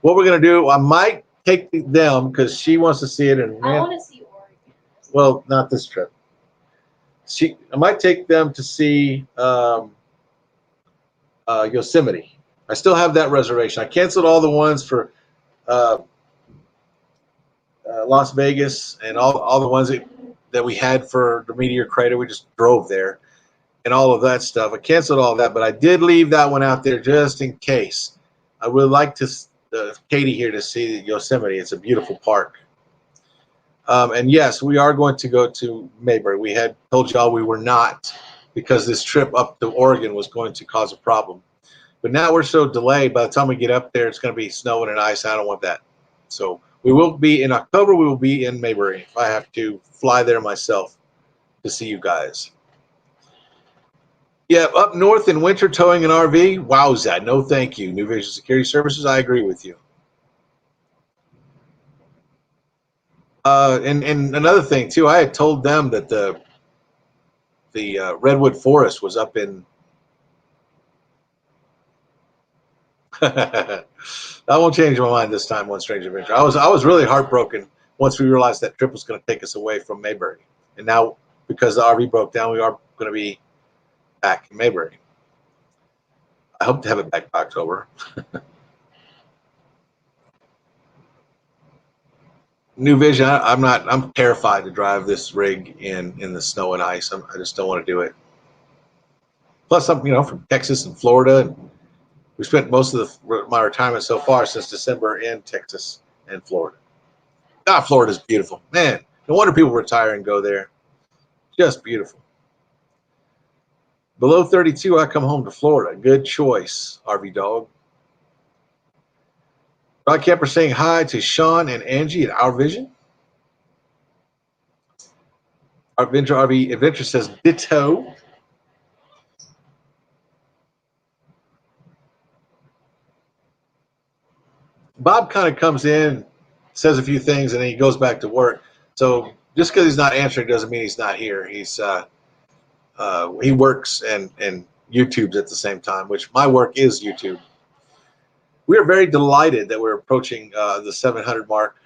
Speaker 1: what we're going to do, I might take them because she wants to see it. And
Speaker 2: I want to see Oregon.
Speaker 1: Well, not this trip. I might take them to see Yosemite. I still have that reservation. I canceled all the ones for Las Vegas and all the ones that we had for the Meteor Crater. We just drove there and all of that stuff. I canceled all that, but I did leave that one out there just in case. I would like to Katie here to see Yosemite. It's a beautiful park. And yes, we are going to go to Mayberry. We had told y'all we were not because this trip up to Oregon was going to cause a problem. But now we're so delayed. By the time we get up there, it's going to be snowing and ice. I don't want that. So we will be in October. We will be in Mayberry. If I have to fly there myself to see you guys. Yeah, up north in winter towing an RV. Wowza. No, thank you. New Vision Security Services. I agree with you. And another thing too. I had told them that the redwood forest was up in. I won't change my mind this time. One Strange Adventure. I was really heartbroken once we realized that trip was going to take us away from Mayberry, and now because the RV broke down, we are going to be back in Mayberry. I hope to have it back by October. New Vision. I'm terrified to drive this rig in the snow and ice. I just don't want to do it. Plus, I'm from Texas and Florida. And we spent most of my retirement so far since December in Texas and Florida. God, Florida's beautiful. Man, no wonder people retire and go there. Just beautiful. Below 32, I come home to Florida. Good choice, RV Dog. Rod Kemper saying hi to Sean and Angie at Our Vision. Our RV Adventure says ditto. Bob kind of comes in, says a few things, and then he goes back to work. So just because he's not answering doesn't mean he's not here. He works and YouTubes at the same time, which my work is YouTube. We are very delighted that we're approaching the 700 mark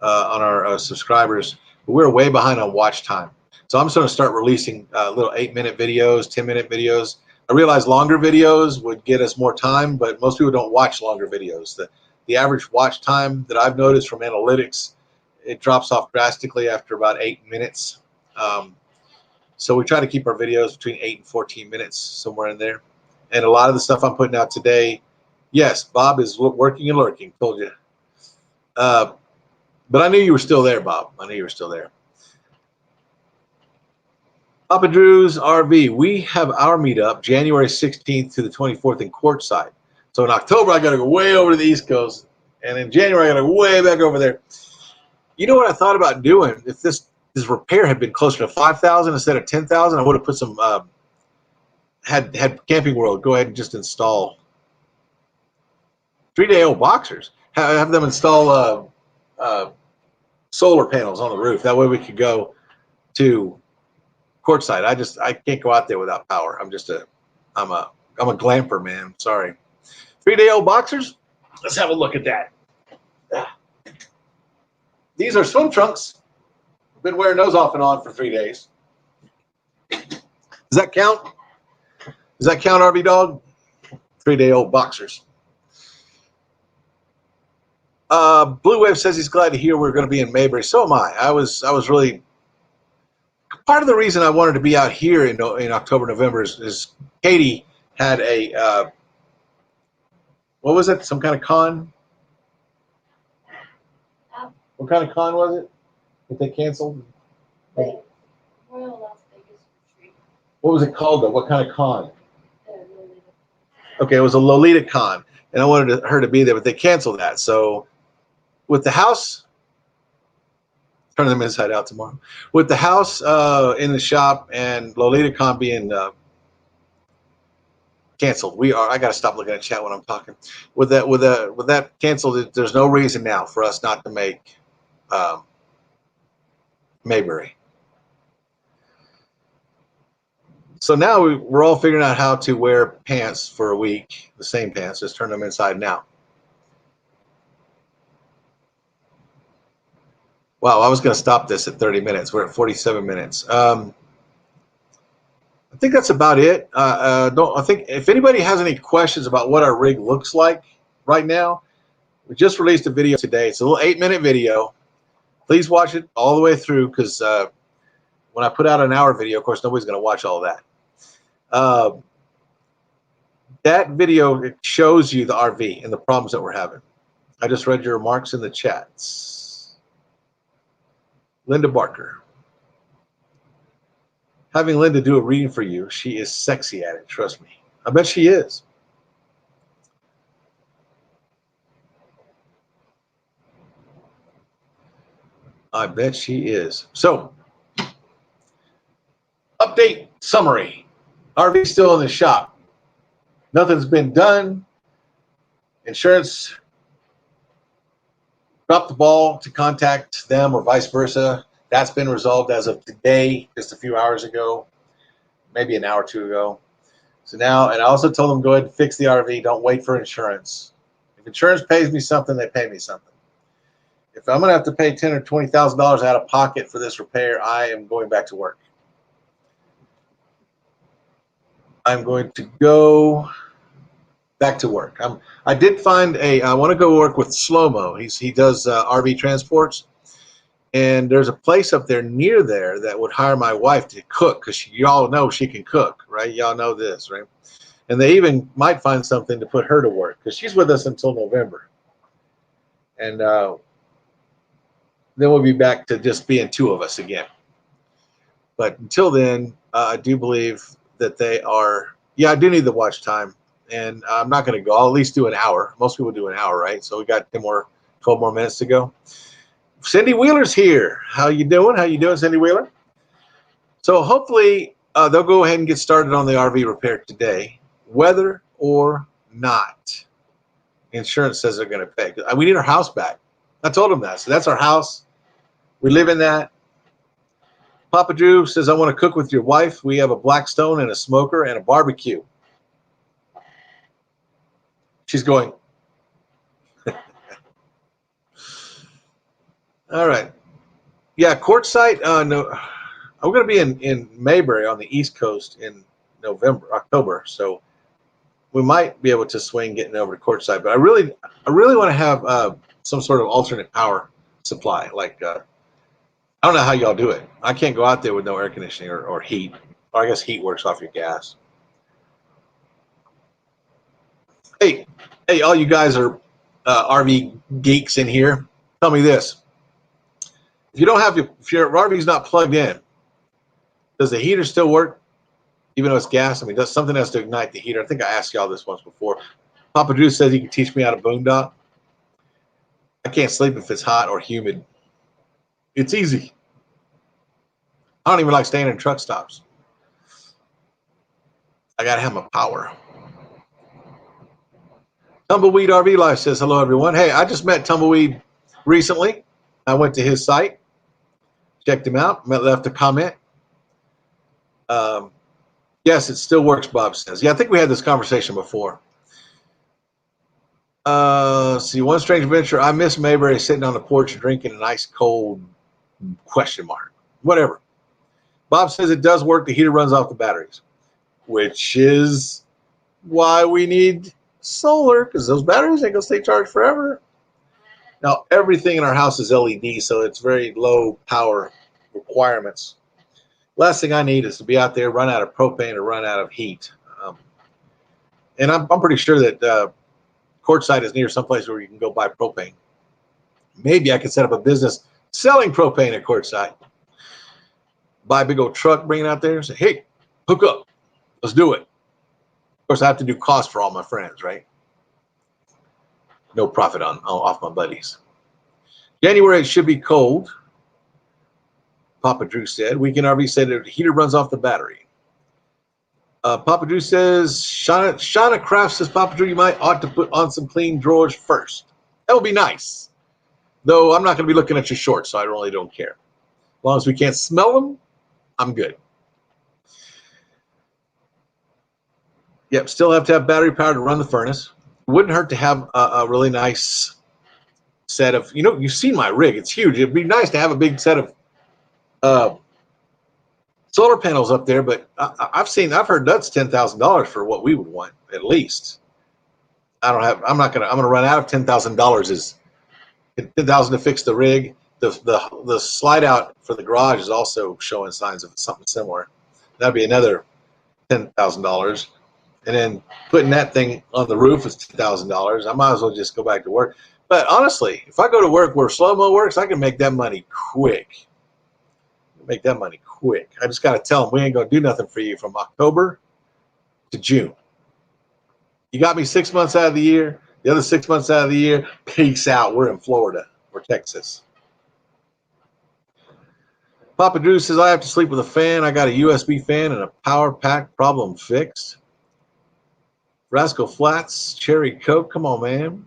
Speaker 1: on our subscribers. But we're way behind on watch time. So I'm just going to start releasing little 8-minute videos, 10-minute videos. I realize longer videos would get us more time, but most people don't watch longer videos. The average watch time that I've noticed from analytics, it drops off drastically after about 8 minutes. So we try to keep our videos between 8 and 14 minutes, somewhere in there. And a lot of the stuff I'm putting out today, yes, Bob is working and lurking. Told you. But I knew you were still there, Bob. I knew you were still there. Papa Drew's RV. We have our meetup January 16th to the 24th in Quartzsite. So in October, I got to go way over to the East Coast. And in January, I got to go way back over there. You know what I thought about doing? If this repair had been closer to 5,000 instead of 10,000, I would have put some, had Camping World go ahead and just install 3-day-old boxers. Have them install solar panels on the roof. That way we could go to Quartzsite. I can't go out there without power. I'm a glamper, man. Sorry. 3-day-old boxers. Let's have a look at that. These are swim trunks. I've been wearing those off and on for 3 days. Does that count? Does that count, RV Dog? 3-day-old boxers. Blue Wave says he's glad to hear we're going to be in Mayberry. So am I. I was really part of the reason I wanted to be out here in October, November is Katie had a what was it? Some kind of con? What kind of con was it that they canceled?
Speaker 2: Royal Las Vegas retreat.
Speaker 1: What was it called though? What kind of con? Okay, it was a Lolita con, and I wanted her to be there, but they canceled that. So with the house, turn them inside out tomorrow. With the house in the shop and Lolita con being canceled, I got to stop looking at chat when I'm talking. With that canceled, there's no reason now for us not to make Mayberry. So now we're all figuring out how to wear pants for a week, the same pants, just turn them inside now. Wow, I was going to stop this at 30 minutes. We're at 47 minutes. I think that's about it. I think if anybody has any questions about what our rig looks like right now, we just released a video today. It's a little 8-minute video. Please watch it all the way through because when I put out an hour video, of course, nobody's going to watch all that. That video shows you the RV and the problems that we're having. I just read your remarks in the chats. Linda Barker. Having Linda do a reading for you, she is sexy at it, trust me. I bet she is. I bet she is. So, update summary. RV still in the shop. Nothing's been done. Insurance dropped the ball to contact them or vice versa. That's been resolved as of today, just a few hours ago, maybe an hour or two ago. So now, and I also told them go ahead and fix the RV. Don't wait for insurance. If insurance pays me something, they pay me something. If I'm going to have to pay $10,000 or $20,000 out of pocket for this repair, I am going back to work. I'm going to go back to work. I did find I want to go work with Slow-Mo. He does RV transports. And there's a place up there near there that would hire my wife to cook because y'all know she can cook, right? Y'all know this, right? And they even might find something to put her to work because she's with us until November. And then we'll be back to just being 2 of us again. But until then, I do believe that they are, I do need the watch time. And I'm not going to go. I'll at least do an hour. Most people do an hour, right? So we got 12 more minutes to go. Cindy Wheeler's here. How you doing? How you doing, Cindy Wheeler? So hopefully they'll go ahead and get started on the RV repair today, whether or not insurance says they're going to pay. We need our house back. I told them that. So that's our house. We live in that. Papa Drew says, I want to cook with your wife. We have a Blackstone and a smoker and a barbecue. She's going. All right. Yeah, Quartzsite. No, I'm going to be in Mayberry on the East Coast in October. So we might be able to swing getting over to Quartzsite. But I really want to have some sort of alternate power supply. Like I don't know how y'all do it. I can't go out there with no air conditioning or heat. Or I guess heat works off your gas. Hey, hey, all you guys are RV geeks in here. Tell me this: if you don't have if your RV's not plugged in, does the heater still work? Even though it's gas, I mean, does something has to ignite the heater. I think I asked y'all this once before. Papa Drew says he can teach me how to boondock. I can't sleep if it's hot or humid. It's easy. I don't even like staying in truck stops. I gotta have my power. Tumbleweed RV Life says hello, everyone. Hey, I just met Tumbleweed recently. I went to his site, checked him out, left a comment. Yes, it still works, Bob says. Yeah, I think we had this conversation before. See, one strange adventure. I miss Mayberry sitting on the porch drinking an ice cold question mark. Whatever. Bob says it does work. The heater runs off the batteries, which is why we need solar, because those batteries ain't gonna stay charged forever. Now, everything in our house is LED, so it's very low power requirements. Last thing I need is to be out there, run out of propane or run out of heat. And I'm pretty sure that Quartzsite is near someplace where you can go buy propane. Maybe I could set up a business selling propane at Quartzsite. Buy a big old truck, bring it out there, and say, hey, hook up. Let's do it. Of course, I have to do cost for all my friends, right? No profit off my buddies. January, it should be cold. Papa Drew said. Weekend RV said the heater runs off the battery. Papa Drew says, Shauna Craft says, Papa Drew, you might ought to put on some clean drawers first. That would be nice. Though I'm not going to be looking at your shorts, so I really don't care. As long as we can't smell them, I'm good. Yep, still have to have battery power to run the furnace. It wouldn't hurt to have a really nice set of, you've seen my rig. It's huge. It'd be nice to have a big set of solar panels up there, but I've heard that's $10,000 for what we would want at least. I'm gonna run out of $10,000. Is $10,000 to fix the rig. The slide out for the garage is also showing signs of something similar. That'd be another $10,000, and then putting that thing on the roof is $10,000. I might as well just go back to work. But honestly, if I go to work where slow-mo works, I can make that money quick. I just got to tell them we ain't going to do nothing for you from October to June. You got me 6 months out of the year. The other 6 months out of the year, peace out. We're in Florida or Texas. Papa Drew says, I have to sleep with a fan. I got a USB fan and a power pack, problem fixed. Rascal Flats, Cherry Coke. Come on, man.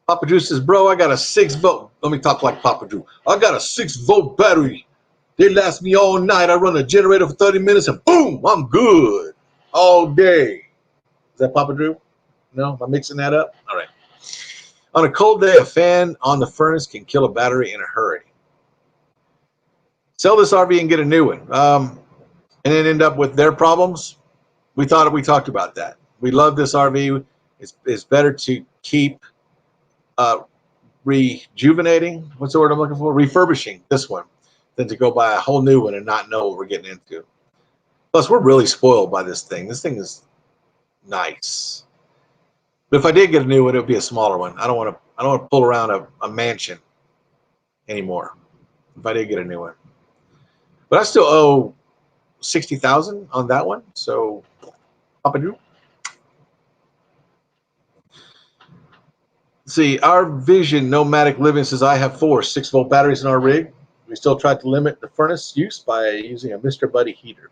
Speaker 1: Papa Drew says, bro, I got a 6-volt. Let me talk like Papa Drew. I got a 6-volt battery. They last me all night. I run a generator for 30 minutes and boom, I'm good all day. Is that Papa Drew? No? Am I mixing that up? All right. On a cold day, a fan on the furnace can kill a battery in a hurry. Sell this RV and get a new one. And then end up with their problems. We talked about that. We love this RV. It's better to keep rejuvenating. What's the word I'm looking for? Refurbishing this one than to go buy a whole new one and not know what we're getting into. Plus, we're really spoiled by this thing. This thing is nice. But if I did get a new one, it would be a smaller one. I don't want to pull around a mansion anymore if I did get a new one. But I still owe $60,000 on that one. So, Papa Drew. See, our Vision Nomadic Living says I have 4 6-volt batteries in our rig. We still tried to limit the furnace use by using a Mr. Buddy heater.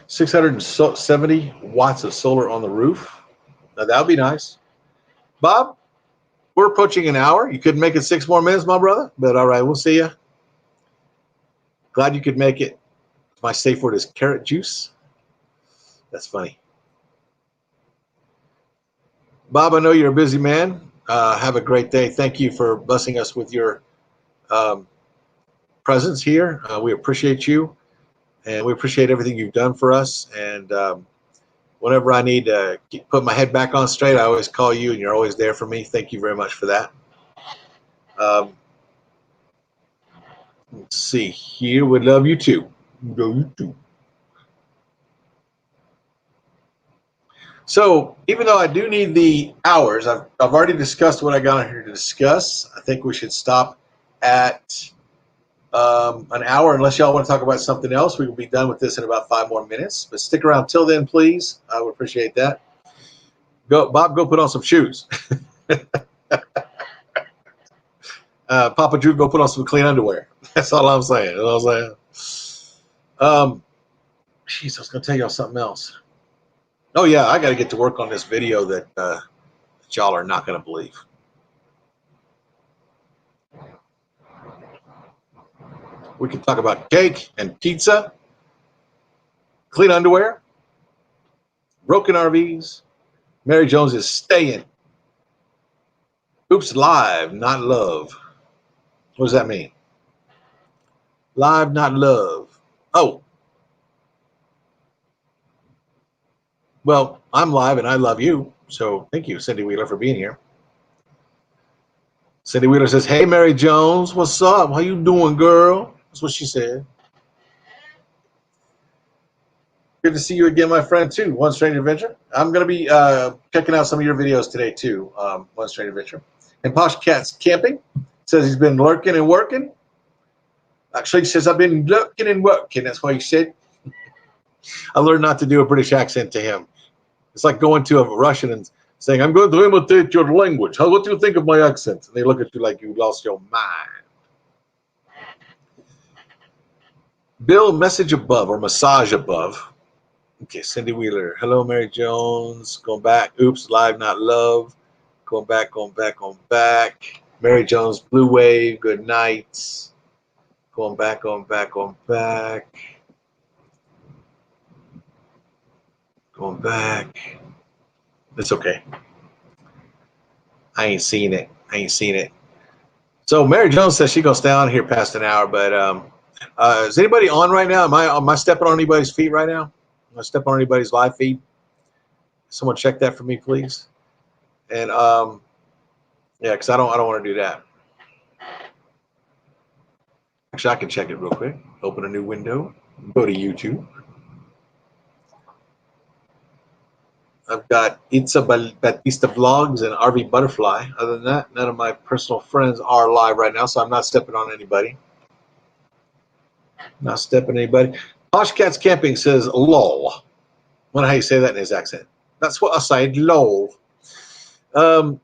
Speaker 1: 670 watts of solar on the roof. Now, that would be nice. Bob, we're approaching an hour. You couldn't make it 6 more minutes, my brother. But all right, we'll see you. Glad you could make it. My safe word is carrot juice. That's funny. Bob, I know you're a busy man. Have a great day. Thank you for blessing us with your presence here. We appreciate you, and we appreciate everything you've done for us. And whenever I need to put my head back on straight, I always call you, and you're always there for me. Thank you very much for that. Let's see here. We love you too. Love you too. So even though I do need the hours, I've already discussed what I got on here to discuss. I think we should stop at an hour. Unless y'all want to talk about something else, we will be done with this in about 5 more minutes. But stick around till then, please. I would appreciate that. Go, Bob. Go put on some shoes. Papa Drew, go put on some clean underwear. That's all I'm saying. You know what I'm saying? Jeez, I was gonna tell y'all something else. Oh yeah, I got to get to work on this video that y'all are not gonna believe. We can talk about cake and pizza, clean underwear, broken RVs. Mary Jones is staying. Oops, live, not love. What does that mean? Live, not love. Oh, well, I'm live and I love you. So thank you, Cindy Wheeler, for being here. Cindy Wheeler says, "Hey, Mary Jones, what's up? How you doing, girl?" That's what she said. Good to see you again, my friend, too. One Strange Adventure. I'm going to be checking out some of your videos today, too. One Strange Adventure. And Posh Cat's Camping says he's been lurking and working. Actually, he says, I've been lurking and working. That's what he said. I learned not to do a British accent to him. It's like going to a Russian and saying, I'm going to imitate your language. What do you think of my accent? And they look at you like you lost your mind. Bill, message above or massage above. Okay, Cindy Wheeler. Hello, Mary Jones. Going back. Oops, live, not love. Going back, going back, going back. Mary Jones, Blue Wave. Good night. Going back, going back, going back. Going back. It's okay. I ain't seen it. I ain't seen it. So Mary Jones says she's gonna stay on here past an hour, but is anybody on right now? Am I stepping on anybody's feet right now? Am I stepping on anybody's live feed? Someone check that for me, please. And yeah, because I don't want to do that. Actually, I can check it real quick. Open a new window. Go to YouTube. I've got Itza Batista Vlogs and RV Butterfly. Other than that, none of my personal friends are live right now, so I'm not stepping on anybody. Not stepping on anybody. Posh Cat's Camping says, lol. I wonder how you say that in his accent. That's what I said, lol. Hope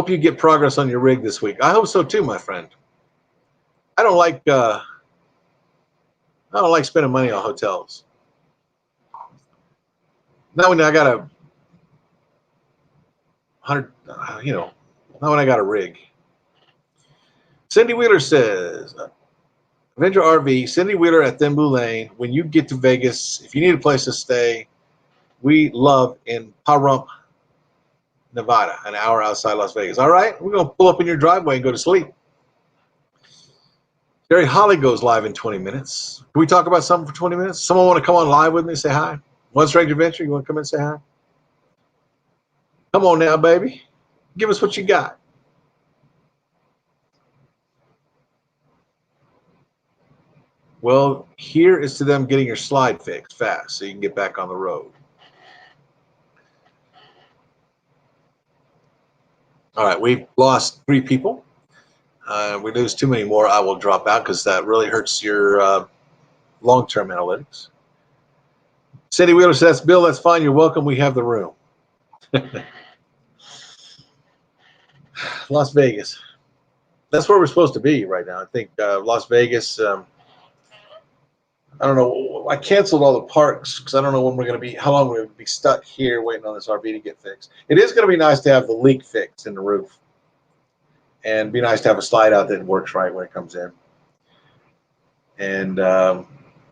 Speaker 1: you get progress on your rig this week. I hope so too, my friend. I don't like spending money on hotels. Not when I got a not when I got a rig. Cindy Wheeler says, Avenger RV, Cindy Wheeler at Thimble Lane. When you get to Vegas, if you need a place to stay, we love in Pahrump, Nevada, an hour outside Las Vegas. All right, we're going to pull up in your driveway and go to sleep. Jerry Holly goes live in 20 minutes. Can we talk about something for 20 minutes? Someone want to come on live with me and say hi? One Strange Adventure, you want to come in and say hi? Come on now, baby. Give us what you got. Well, here is to them getting your slide fixed fast so you can get back on the road. All right, we've lost 3 people. We lose too many more, I will drop out because that really hurts your long-term analytics. Cindy Wheeler says, Bill, that's fine. You're welcome. We have the room. Las Vegas. That's where we're supposed to be right now. I think Las Vegas, I don't know. I canceled all the parks because I don't know when we're going to be, how long we're going to be stuck here waiting on this RV to get fixed. It is going to be nice to have the leak fixed in the roof. And be nice to have a slide out that works right when it comes in. And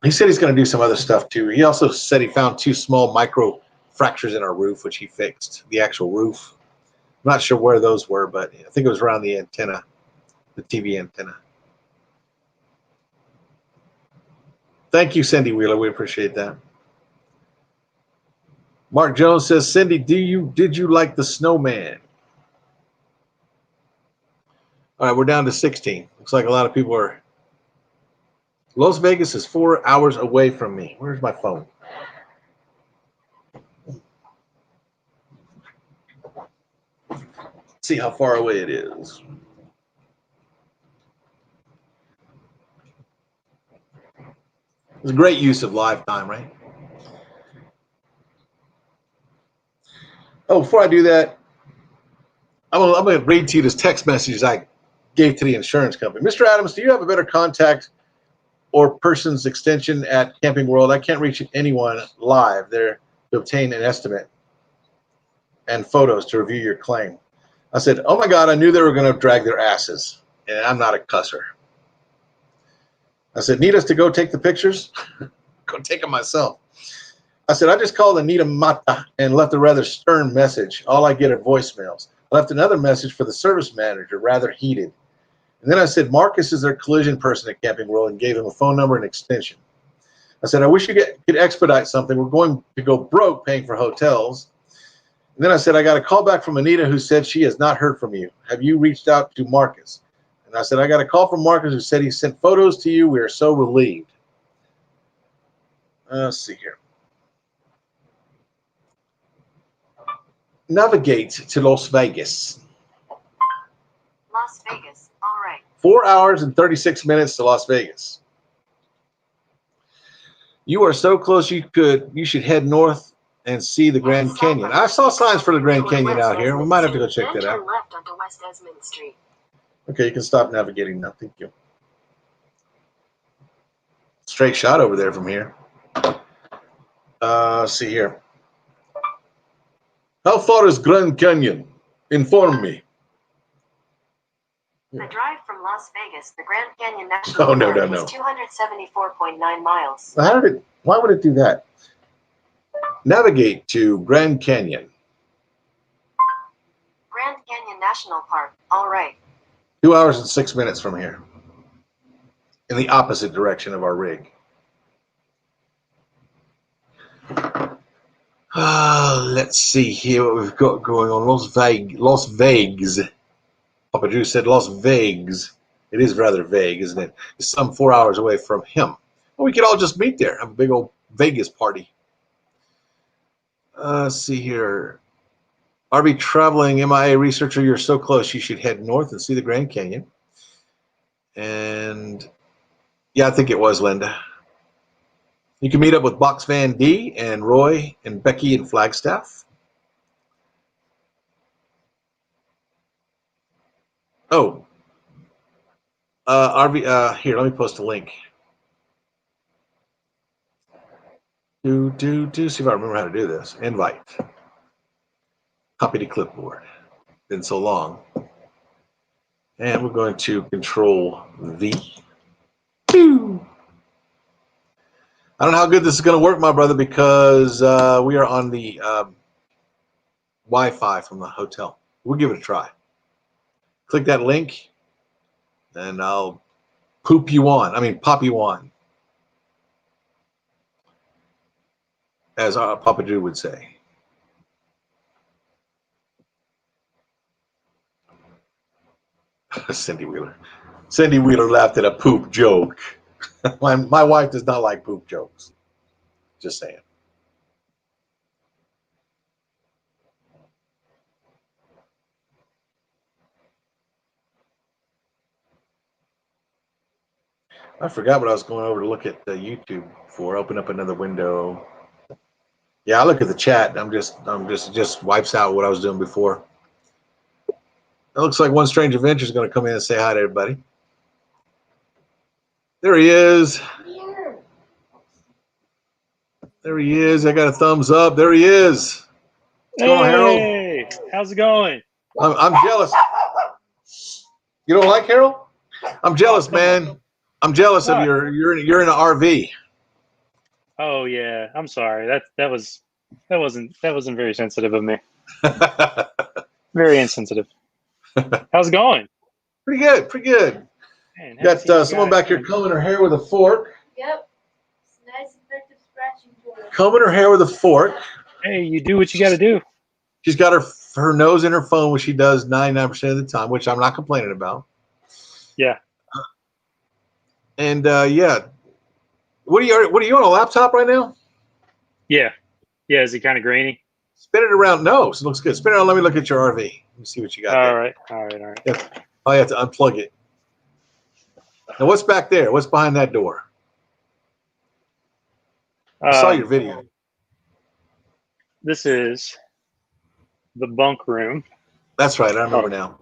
Speaker 1: he said he's going to do some other stuff too. He also said he found 2 small micro fractures in our roof, which he fixed, the actual roof. I'm not sure where those were, but I think it was around the antenna, the TV antenna. Thank you, Cindy Wheeler. We appreciate that. Mark Jones says, Cindy, did you like the snowman? All right, we're down to 16. Looks like a lot of people are. Las Vegas is 4 hours away from me. Where's my phone? See how far away it is. It's a great use of live time, right? Oh, before I do that, I'm going to read to you this text message I gave to the insurance company. Mr. Adams, do you have a better contact or person's extension at Camping World? I can't reach anyone live there to obtain an estimate and photos to review your claim. I said, oh my God, I knew they were going to drag their asses, and I'm not a cusser. I said, need us to go take the pictures? Go take them myself. I said, I just called Anita Mata and left a rather stern message. All I get are voicemails. I left another message for the service manager, rather heated. And then I said, Marcus is their collision person at Camping World, and gave him a phone number and extension. I said, I wish you could expedite something. We're going to go broke paying for hotels. And then I said, I got a call back from Anita who said she has not heard from you. Have you reached out to Marcus? And I said, I got a call from Marcus who said he sent photos to you. We are so relieved. Let's see here. Navigate to Las Vegas.
Speaker 3: Las Vegas, all right.
Speaker 1: 4 hours and 36 minutes to Las Vegas. You are so close you should head north and see the Grand Canyon. I saw signs for the Grand Canyon out here. We might have to go check that out.
Speaker 3: Turn left onto West Esmond Street.
Speaker 1: Okay, you can stop navigating now. Thank you. Straight shot over there from here. Let's see here. How far is Grand Canyon? Inform me.
Speaker 3: The drive from Las Vegas, the Grand Canyon National Park is 274.9 miles.
Speaker 1: Why would it do that? Navigate to Grand Canyon.
Speaker 3: Grand Canyon National Park, all right.
Speaker 1: 2 hours and 6 minutes from here. In the opposite direction of our rig. Let's see here what we've got going on. Las Vegas. Papa Drew said Las Vegas. It is rather vague, isn't it? It's some 4 hours away from him. Well, we could all just meet there, have a big old Vegas party. Let's see here. RV traveling MIA researcher, you're so close. You should head north and see the Grand Canyon. And yeah, I think it was Linda. You can meet up with Box Van D and Roy and Becky in Flagstaff. Oh, RV. Here, let me post a link. See if I remember how to do this. Invite. Copy to clipboard. Been so long. And we're going to Control V. I don't know how good this is going to work, my brother, because we are on the Wi-Fi from the hotel. We'll give it a try. Click that link, and I'll pop you on, as our Papa Drew would say. Cindy Wheeler laughed at a poop joke. My wife does not like poop jokes. Just saying. I forgot what I was going over to look at YouTube for. Open up another window. Yeah, I look at the chat. I'm just wipes out what I was doing before. It looks like One Strange Adventure is going to come in and say hi to everybody. There he is. There he is. I got a thumbs up. There he is. What's going on, Harold?
Speaker 4: Hey, how's it going?
Speaker 1: I'm jealous. You don't like Harold? I'm jealous, man. I'm jealous of you're in an RV.
Speaker 4: Oh yeah, I'm sorry. That wasn't very sensitive of me. Very insensitive. How's it going?
Speaker 1: Pretty good.
Speaker 4: Man,
Speaker 1: Got someone back here combing her hair with a fork.
Speaker 2: Yep. It's nice, effective scratching tool.
Speaker 1: Combing her hair with a fork.
Speaker 4: Hey, you do what you got to do.
Speaker 1: She's got her nose in her phone, which she does 99% of the time, which I'm not complaining about.
Speaker 4: Yeah.
Speaker 1: And yeah, what are you on a laptop right now?
Speaker 4: Yeah. Is it kind of grainy?
Speaker 1: Spin it around. No, it looks good. Spin it around. Let me look at your RV. Let me see what you got
Speaker 4: All
Speaker 1: there.
Speaker 4: right.
Speaker 1: Yeah. Oh, you have to unplug it. Now, what's back there? What's behind that door? I saw your video.
Speaker 4: This is the bunk room.
Speaker 1: That's right. I remember now.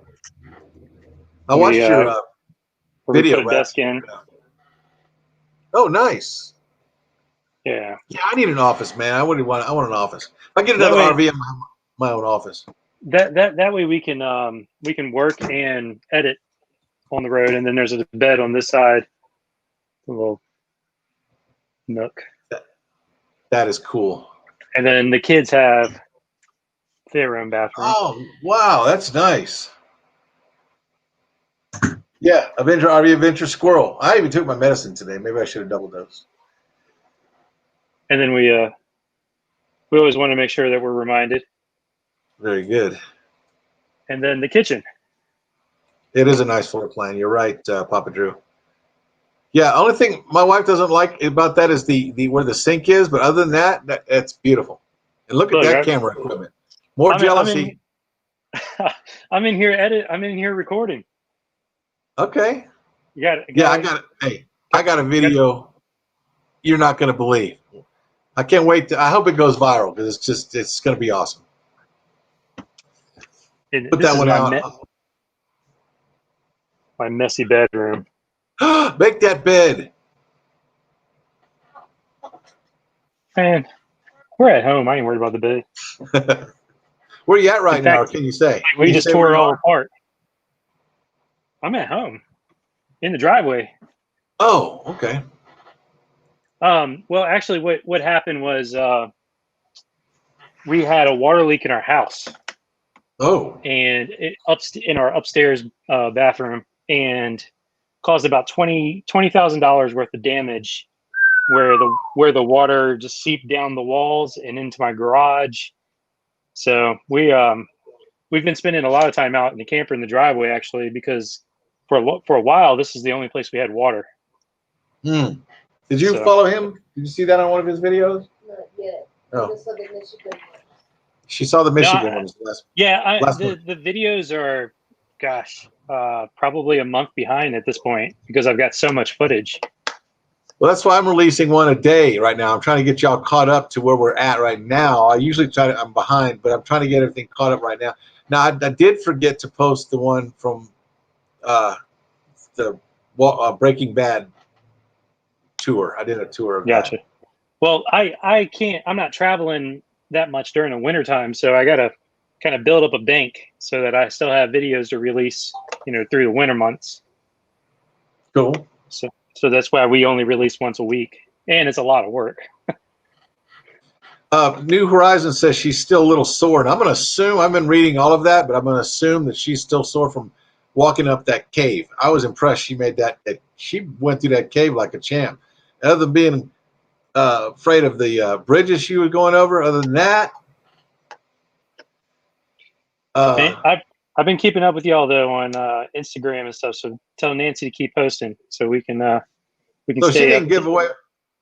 Speaker 1: I watched your
Speaker 4: where
Speaker 1: video.
Speaker 4: we put a desk in.
Speaker 1: Oh, nice.
Speaker 4: Yeah.
Speaker 1: Yeah, I need an office, man. I want an office. If I get another RV, I'm my own office.
Speaker 4: That way we can work and edit on the road, and then there's a bed on this side, a little nook.
Speaker 1: That is cool.
Speaker 4: And then the kids have their own bathroom.
Speaker 1: Oh, wow, that's nice. Yeah, Avenger RV Adventure Squirrel. I even took my medicine today. Maybe I should have double dosed.
Speaker 4: And then we always want to make sure that we're reminded.
Speaker 1: Very good.
Speaker 4: And then the kitchen. It
Speaker 1: is a nice floor plan. You're right, Papa Drew. Yeah, only thing my wife doesn't like about that is the where the sink is, but other than that, it's beautiful. And look at that camera equipment. More jealousy.
Speaker 4: I'm in here I'm in here recording.
Speaker 1: Okay.
Speaker 4: You got it.
Speaker 1: Yeah, I got it. Hey, I got a video you're not going to believe. I can't wait. I hope it goes viral because it's going to be awesome. Put that one out.
Speaker 4: My messy bedroom.
Speaker 1: Make that bed.
Speaker 4: Man, we're at home. I ain't worried about the bed.
Speaker 1: Where are you at right now? Or can you say?
Speaker 4: We just tore it all apart. I'm at home in the driveway.
Speaker 1: Oh, okay.
Speaker 4: Well, actually, what happened was we had a water leak in our house.
Speaker 1: Oh.
Speaker 4: And in our upstairs bathroom, and caused about $20,000 worth of damage, where the water just seeped down the walls and into my garage. So we've been spending a lot of time out in the camper in the driveway, actually, because for a while this is the only place we had water.
Speaker 1: Did you follow him? Did you see that on one of his videos?
Speaker 2: Not yet.
Speaker 1: Oh.
Speaker 2: Just saw the Michigan one.
Speaker 1: She saw the Michigan ones.
Speaker 4: The videos are, probably a month behind at this point because I've got so much footage.
Speaker 1: Well, that's why I'm releasing one a day right now. I'm trying to get y'all caught up to where we're at right now. I usually I'm behind, but I'm trying to get everything caught up right now. Now, I did forget to post the one from the Breaking Bad tour. I did a tour of
Speaker 4: Gotcha.
Speaker 1: that.
Speaker 4: Well, I can't. I'm not traveling that much during the wintertime, so I got to kind of build up a bank so that I still have videos to release, through the winter months.
Speaker 1: Cool.
Speaker 4: So that's why we only release once a week, and it's a lot of work.
Speaker 1: New Horizon says she's still a little sore, and I'm going to assume, I've been reading all of that, but I'm going to assume that she's still sore from walking up that cave. I was impressed she made that she went through that cave like a champ. Other than being afraid of the bridges she was going over, other than that.
Speaker 4: I've been keeping up with y'all though on Instagram and stuff. So tell Nancy to keep posting so we can
Speaker 1: So
Speaker 4: stay
Speaker 1: she didn't give away.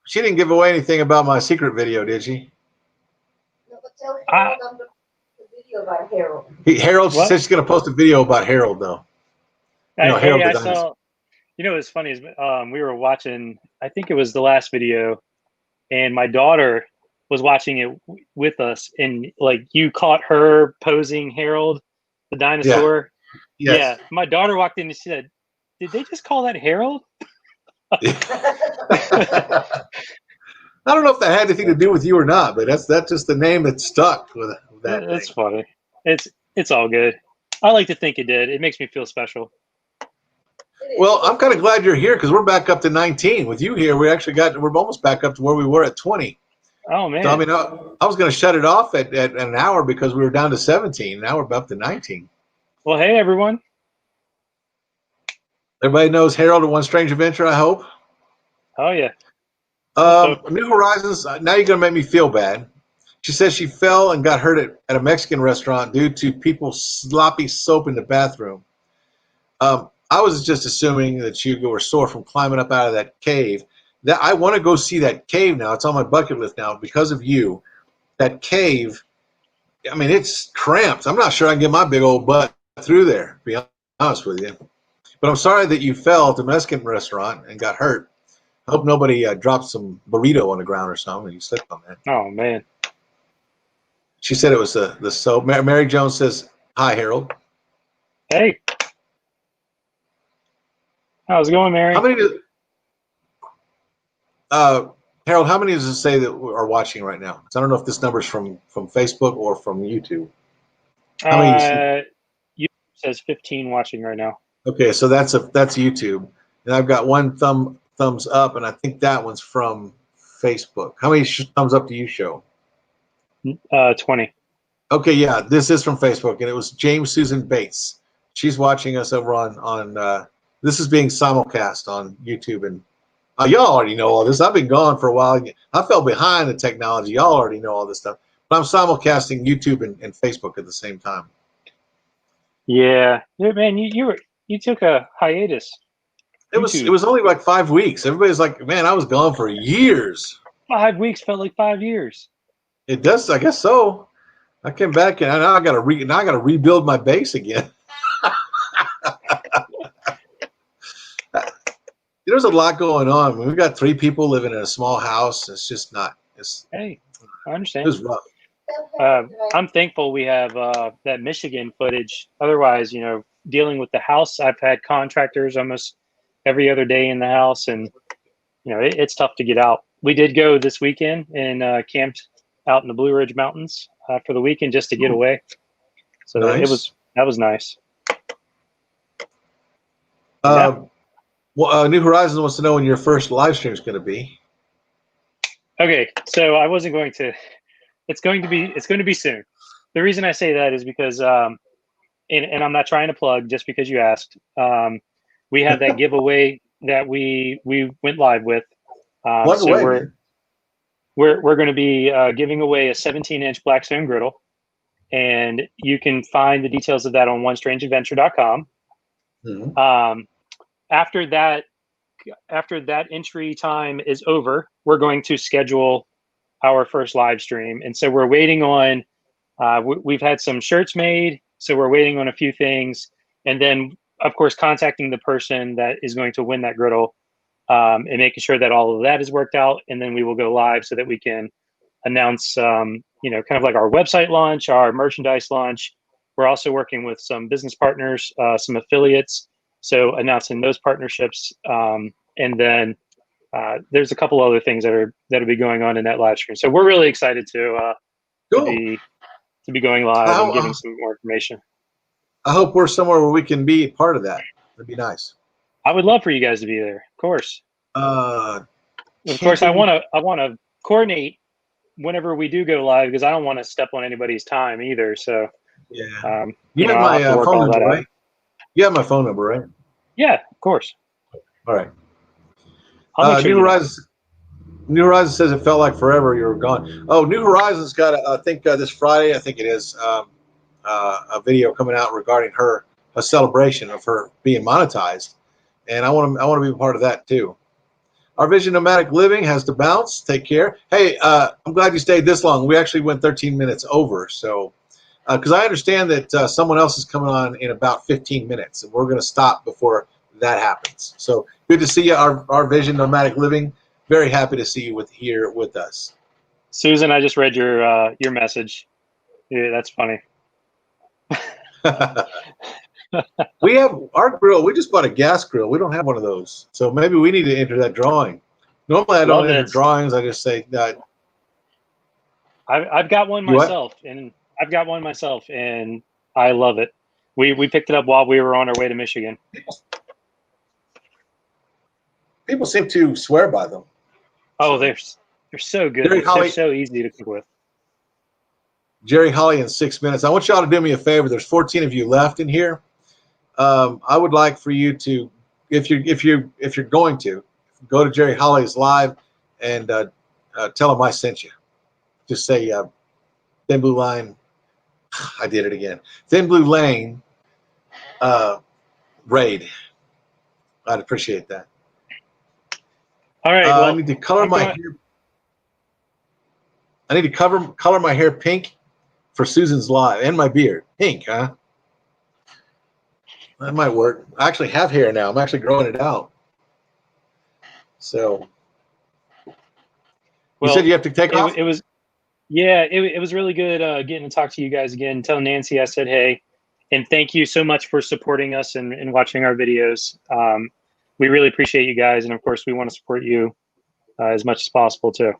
Speaker 1: She didn't give away anything about my secret video, did she?
Speaker 2: No, but tell Harold I'm the video about Harold.
Speaker 1: Harold said she's going to post a video about Harold though.
Speaker 4: I saw. What's funny is we were watching. I think it was the last video, and my daughter was watching it with us, and you caught her posing Harold, the dinosaur.
Speaker 1: Yeah. Yes.
Speaker 4: Yeah. My daughter walked in and she said, "Did they just call that Harold?"
Speaker 1: I don't know if that had anything to do with you or not, but that's just the name that stuck with that.
Speaker 4: That's funny. It's all good. I like to think it did. It makes me feel special.
Speaker 1: Well, I'm kind of glad you're here because we're back up to 19. With you here, we're almost back up to where we were at 20.
Speaker 4: Oh man!
Speaker 1: So, I mean, I was going to shut it off at an hour because we were down to 17. Now we're up to 19.
Speaker 4: Well, hey everyone!
Speaker 1: Everybody knows Harold at One Strange Adventure, I hope.
Speaker 4: Oh yeah.
Speaker 1: New Horizons. Now you're going to make me feel bad. She says she fell and got hurt at a Mexican restaurant due to people's sloppy soap in the bathroom. I was just assuming that you were sore from climbing up out of that cave. That I want to go see that cave now. It's on my bucket list now because of you. That cave I mean, it's cramped. I'm not sure I can get my big old butt through there, to be honest with you. But I'm sorry that you fell at the Mexican restaurant and got hurt. I hope nobody dropped some burrito on the ground or something and you slipped on that.
Speaker 4: Oh, man.
Speaker 1: She said it was the soap. Mary Jones says, hi, Harold.
Speaker 4: Hey. How's it going, Mary?
Speaker 1: How many Harold, how many does it say that are watching right now? I don't know if this number's from Facebook or from YouTube. How many you see?
Speaker 4: YouTube says 15 watching right now.
Speaker 1: Okay, so that's YouTube. And I've got one thumbs up, and I think that one's from Facebook. How many thumbs up do you show?
Speaker 4: 20.
Speaker 1: Okay, yeah, this is from Facebook, and it was James Susan Bates. She's watching us over on this is being simulcast on YouTube, and y'all already know all this. I've been gone for a while. I fell behind the technology. Y'all already know all this stuff. But I'm simulcasting YouTube and Facebook at the same time.
Speaker 4: Yeah, man, you took a hiatus.
Speaker 1: It was only like 5 weeks. Everybody's like, man, I was gone for years.
Speaker 4: 5 weeks felt like 5 years.
Speaker 1: It does, I guess so. I came back and now I got to rebuild my base again. There's a lot going on. We've got 3 people living in a small house. It's just not.
Speaker 4: Hey, I understand.
Speaker 1: It was rough.
Speaker 4: I'm thankful we have that Michigan footage. Otherwise, dealing with the house, I've had contractors almost every other day in the house, and it's tough to get out. We did go this weekend and camped out in the Blue Ridge Mountains for the weekend just to get away. So
Speaker 1: nice.
Speaker 4: that was nice.
Speaker 1: New Horizons wants to know when your first live stream is going to be.
Speaker 4: Okay, so I wasn't going to. It's going to be soon. The reason I say that is because, and I'm not trying to plug just because you asked. We had that giveaway that we went live with. So we're going to be giving away a 17-inch Blackstone griddle, and you can find the details of that on OneStrangeAdventure.com.
Speaker 1: Mm-hmm.
Speaker 4: After that entry time is over, we're going to schedule our first live stream. And so we're waiting on, we've had some shirts made. So we're waiting on a few things. And then, of course, contacting the person that is going to win that griddle and making sure that all of that is worked out. And then we will go live so that we can announce, kind of like our website launch, our merchandise launch. We're also working with some business partners, some affiliates. So announcing those partnerships. And then there's a couple other things that'll be going on in that live stream. So we're really excited to be going live and giving some more information.
Speaker 1: I hope we're somewhere where we can be part of that. That'd be nice.
Speaker 4: I would love for you guys to be there, of course.
Speaker 1: Of
Speaker 4: course, I want to coordinate whenever we do go live because I don't want to step on anybody's time either. So
Speaker 1: yeah, you have my phone number, right? You have my phone number, right?
Speaker 4: Yeah, of course.
Speaker 1: All right. New Horizons says it felt like forever you were gone. Oh, New Horizons got, I think this Friday, I think it is, a video coming out regarding a celebration of her being monetized, and I want to be a part of that too. Our Vision Nomadic Living has to bounce. Take care. Hey, I'm glad you stayed this long. We actually went 13 minutes over, so because I understand that someone else is coming on in about 15 minutes, and we're going to stop before that happens. So good to see you, our Vision Nomadic Living. Very happy to see you here with us.
Speaker 4: Susan, I just read your message. Yeah, that's funny.
Speaker 1: We have our grill. We just bought a gas grill. We don't have one of those, so maybe we need to enter that drawing. Normally, I don't enter drawings. I just say that.
Speaker 4: I've got one myself, and I love it. We picked it up while we were on our way to Michigan.
Speaker 1: People seem to swear by them.
Speaker 4: Oh, they're so good. They're so easy to cook with.
Speaker 1: Jerry Holly in 6 minutes. I want y'all to do me a favor. There's 14 of you left in here. I would like for you to, if you're going to, go to Jerry Holly's live and tell him I sent you. Just say Thin Blue Line. I did it again. Thin Blue Lane raid. I'd appreciate that.
Speaker 4: All right. Well,
Speaker 1: I need to color my hair. I need to color my hair pink for Susan's live and my beard. Pink, huh? That might work. I actually have hair now. I'm actually growing it out. So you said you have to take off?
Speaker 4: It was really good getting to talk to you guys again. Tell Nancy I said hey, and thank you so much for supporting us and watching our videos. We really appreciate you guys, and of course we want to support you as much as possible too.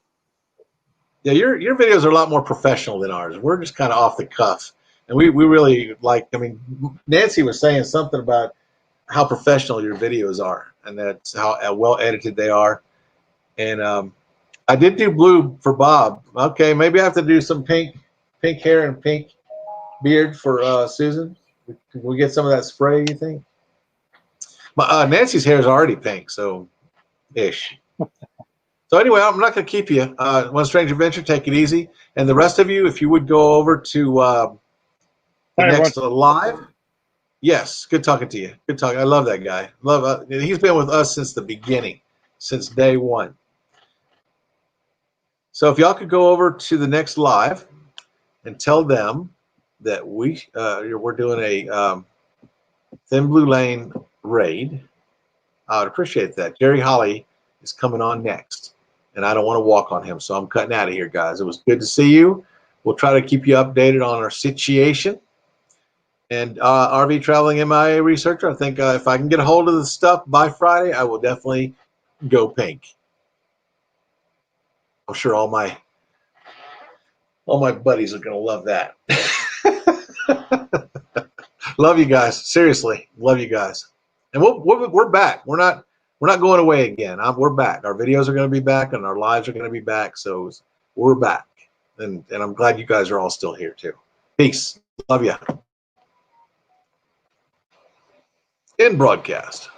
Speaker 1: Yeah, your videos are a lot more professional than ours. We're just kind of off the cuff. And we really like, I mean, Nancy was saying something about how professional your videos are, and that's how well edited they are. And I did do blue for Bob. Okay, maybe I have to do some pink hair and pink beard for Susan. Can we get some of that spray, you think? Nancy's hair is already pink, so ish. So anyway, I'm not going to keep you. One Strange Adventure, take it easy. And the rest of you, if you would go over to the next live. Yes, good talking to you. Good talking. I love that guy. He's been with us since the beginning, since day one. So if y'all could go over to the next live and tell them that we're doing a Thin Blue Lane raid, I would appreciate that. Jerry Holly is coming on next, and I don't want to walk on him, so I'm cutting out of here, guys. It was good to see you. We'll try to keep you updated on our situation. And RV Traveling MIA Researcher, I think if I can get a hold of the stuff by Friday, I will definitely go pink. I'm sure all my buddies are going to love that. Love you guys. Seriously, love you guys. And we're back. We're not going away again. We're back. Our videos are going to be back, and our lives are going to be back. So we're back, and I'm glad you guys are all still here too. Peace. Love you. In broadcast.